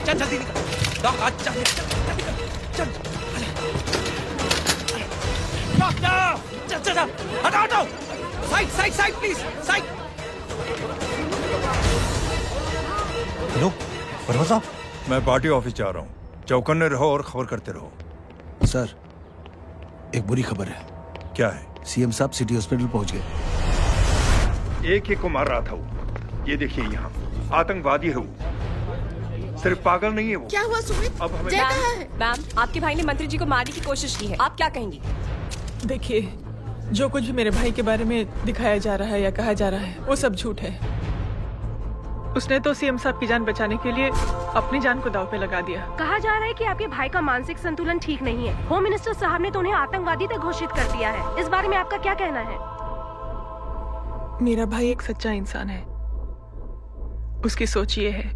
चल जल्दी निकल डॉक आज चल चल डॉक्टर चल चल चल हटाओ हटाओ side side side please side hello परवा साहब, मैं पार्टी ऑफिस जा रहा हूँ। चौकन्ने रहो और खबर करते रहो। सर, एक बुरी खबर है। क्या है? सीएम साहब सिटी हॉस्पिटल पहुंच गए। एक को मार रहा था वो। ये देखिए यहाँ आतंकवादी है वो, सिर्फ पागल नहीं है वो। क्या हुआ सुमित? अब हमें जय कहाँ है? मैम, आपके भाई ने मंत्री जी को मारने की कोशिश की है, आप क्या कहेंगी? देखिए, जो कुछ भी मेरे भाई के बारे में दिखाया जा रहा है या कहा जा रहा है वो सब झूठ है। उसने तो सीएम साहब की जान बचाने के लिए अपनी जान को दांव पे लगा दिया। कहा जा रहा है कि आपके भाई का मानसिक संतुलन ठीक नहीं है। होम मिनिस्टर साहब ने तो उन्हें आतंकवादी तक घोषित कर दिया है। इस बारे में आपका क्या कहना है? मेरा भाई एक सच्चा इंसान है। उसकी सोच ये है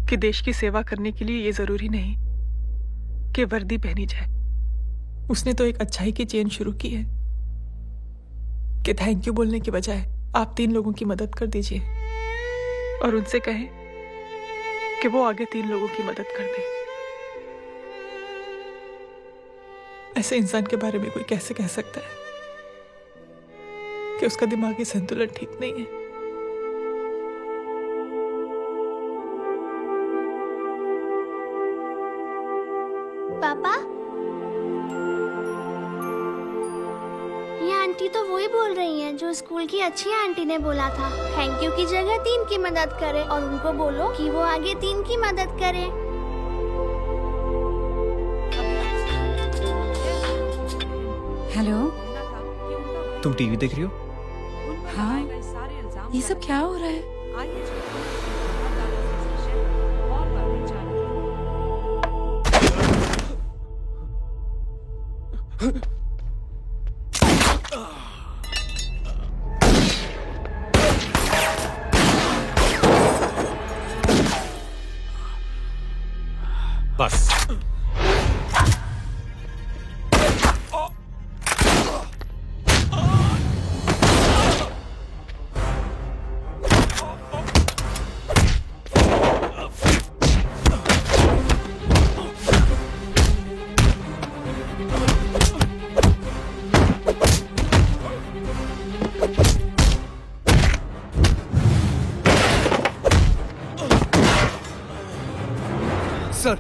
कि देश की सेवा करने के लिए ये जरूरी नहीं कि वर्दी पहनी जाए। उसने तो एक अच्छाई की चेन शुरू की है कि थैंक यू बोलने के बजाय आप 3 लोगों की मदद कर दीजिए और उनसे कहें कि वो आगे 3 लोगों की मदद कर दे। ऐसे इंसान के बारे में कोई कैसे कह सकता है कि उसका दिमागी संतुलन ठीक नहीं है? पापा, ये आंटी तो वही बोल रही हैं जो स्कूल की अच्छी आंटी ने बोला था, थैंक यू की जगह 3 की मदद करे और उनको बोलो कि वो आगे 3 की मदद करे। हेलो, तुम टीवी देख रही हो? हाँ, ये सब क्या हो रहा है? बस सर,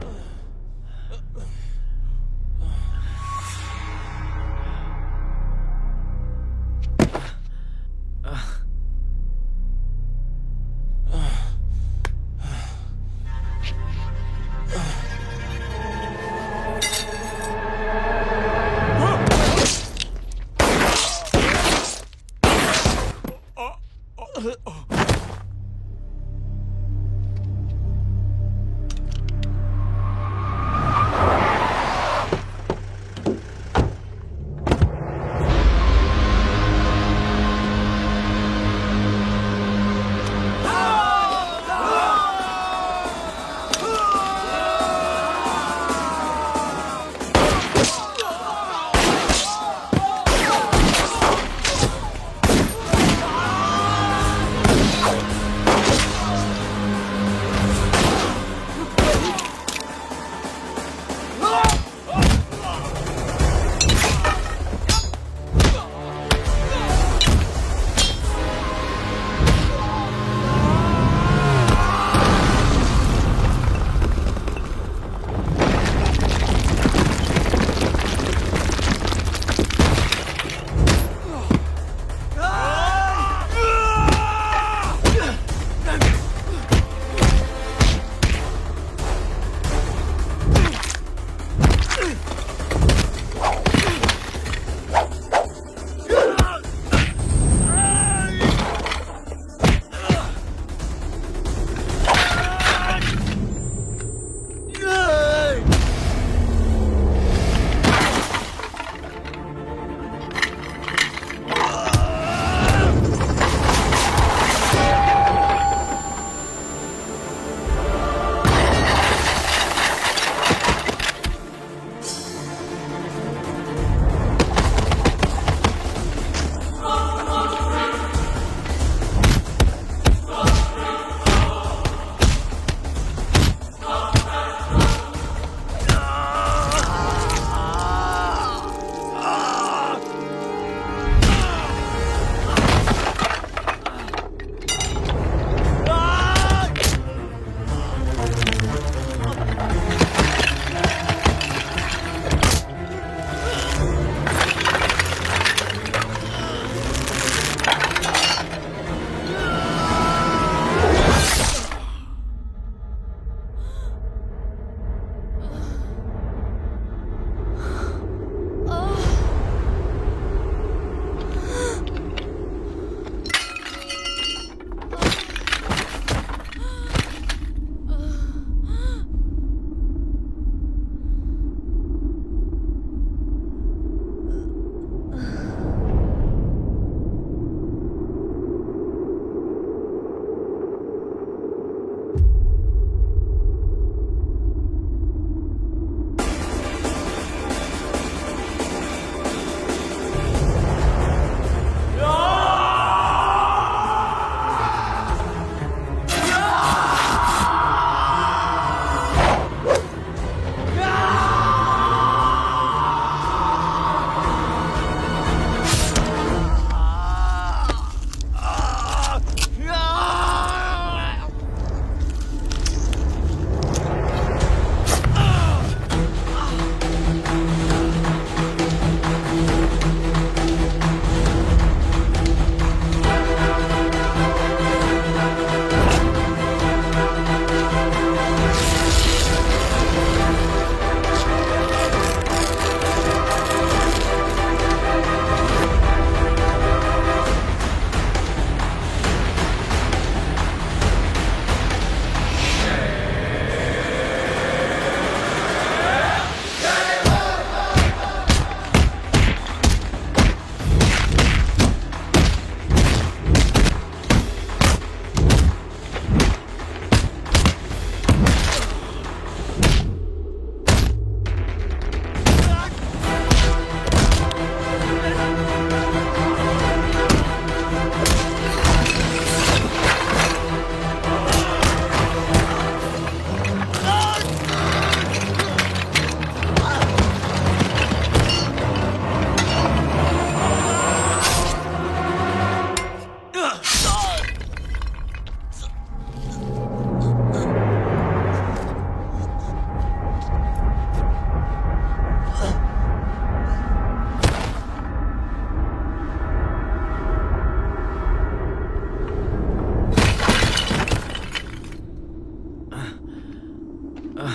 हेलो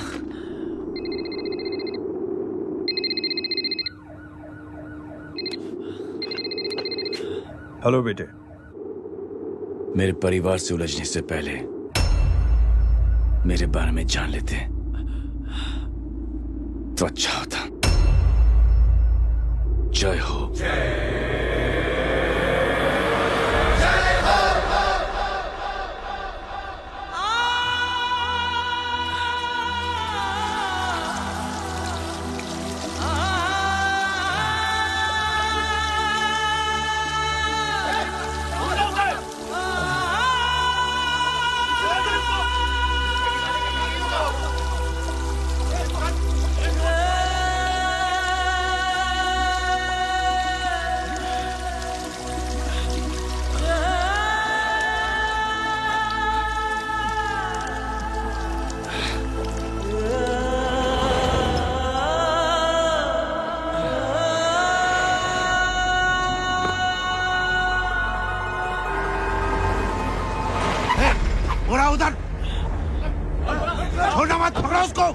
बेटे। मेरे परिवार से उलझने से पहले मेरे बारे में जान लेते तो अच्छा होता। जय हो। उधर छोड़ना मत, पकड़ो उसको।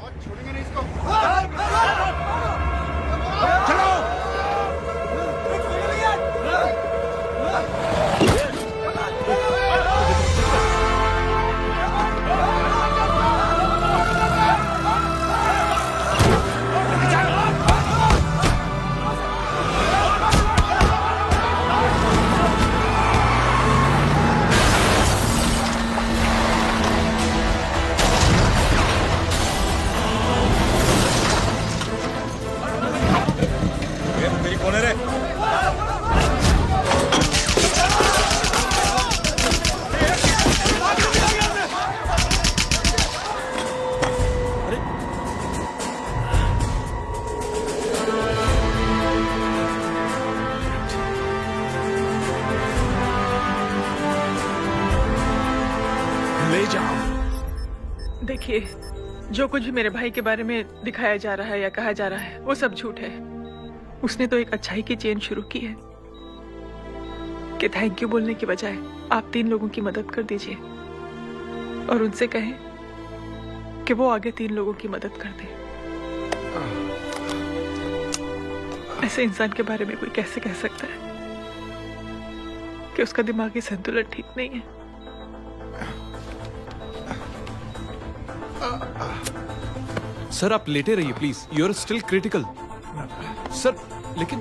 चलो। देखिए, जो कुछ भी मेरे भाई के बारे में दिखाया जा रहा है या कहा जा रहा है वो सब झूठ है। उसने तो एक अच्छाई की चेन शुरू की है कि थैंक यू बोलने की बजाय आप 3 लोगों की मदद कर दीजिए और उनसे कहें कि वो आगे 3 लोगों की मदद कर दे। ऐसे इंसान के बारे में कोई कैसे कह सकता है कि उसका दिमागी संतुलन ठीक नहीं है? सर आप लेटे रहिए please, you are still critical. Sir लेकिन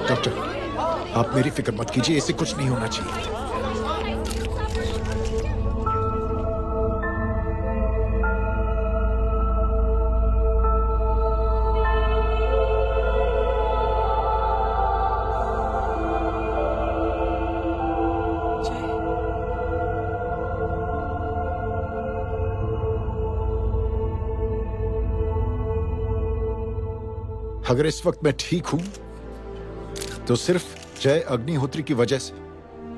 डॉक्टर, आप मेरी फिक्र मत कीजिए, इसे कुछ नहीं होना चाहिए। अगर इस वक्त मैं ठीक हूं तो सिर्फ जय अग्निहोत्री की वजह से।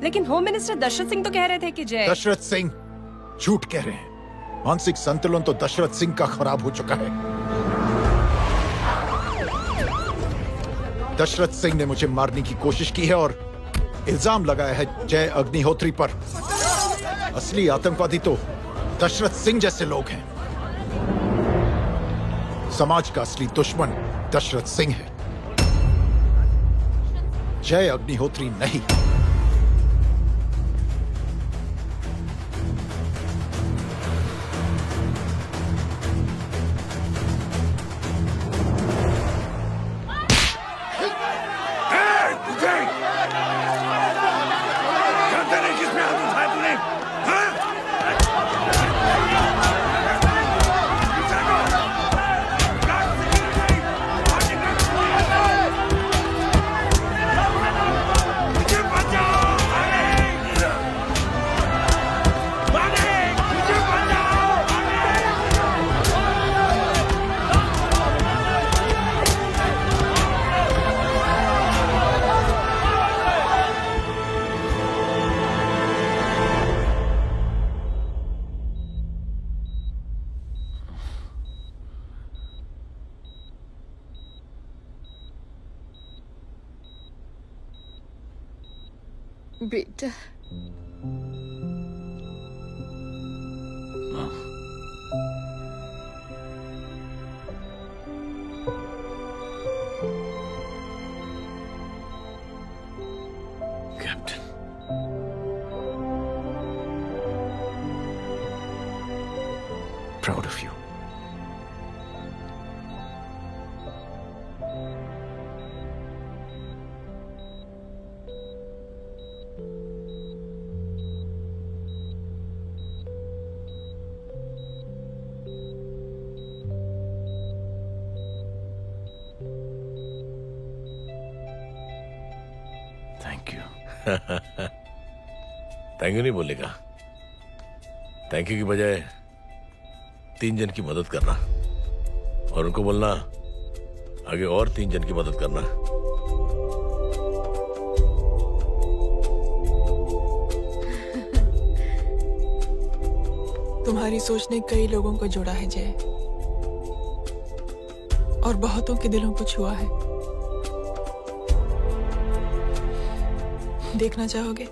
लेकिन होम मिनिस्टर दशरथ सिंह तो कह रहे थे कि जय। दशरथ सिंह झूठ कह रहे हैं। मानसिक संतुलन तो दशरथ सिंह का खराब हो चुका है। दशरथ सिंह ने मुझे मारने की कोशिश की है और इल्जाम लगाया है जय अग्निहोत्री पर। असली आतंकवादी तो दशरथ सिंह जैसे लोग हैं। समाज का असली दुश्मन दशरथ सिंह है, जय अग्निहोत्री नहीं। मुझे बेटा captain, proud of you. Thank you. Thank you नहीं बोलेगा। थैंक यू की बजाय 3 जन की मदद करना और उनको बोलना आगे और 3 जन की मदद करना। तुम्हारी सोच ने कई लोगों को जोड़ा है जय, और बहुतों के दिलों को छुआ है। देखना चाहोगे?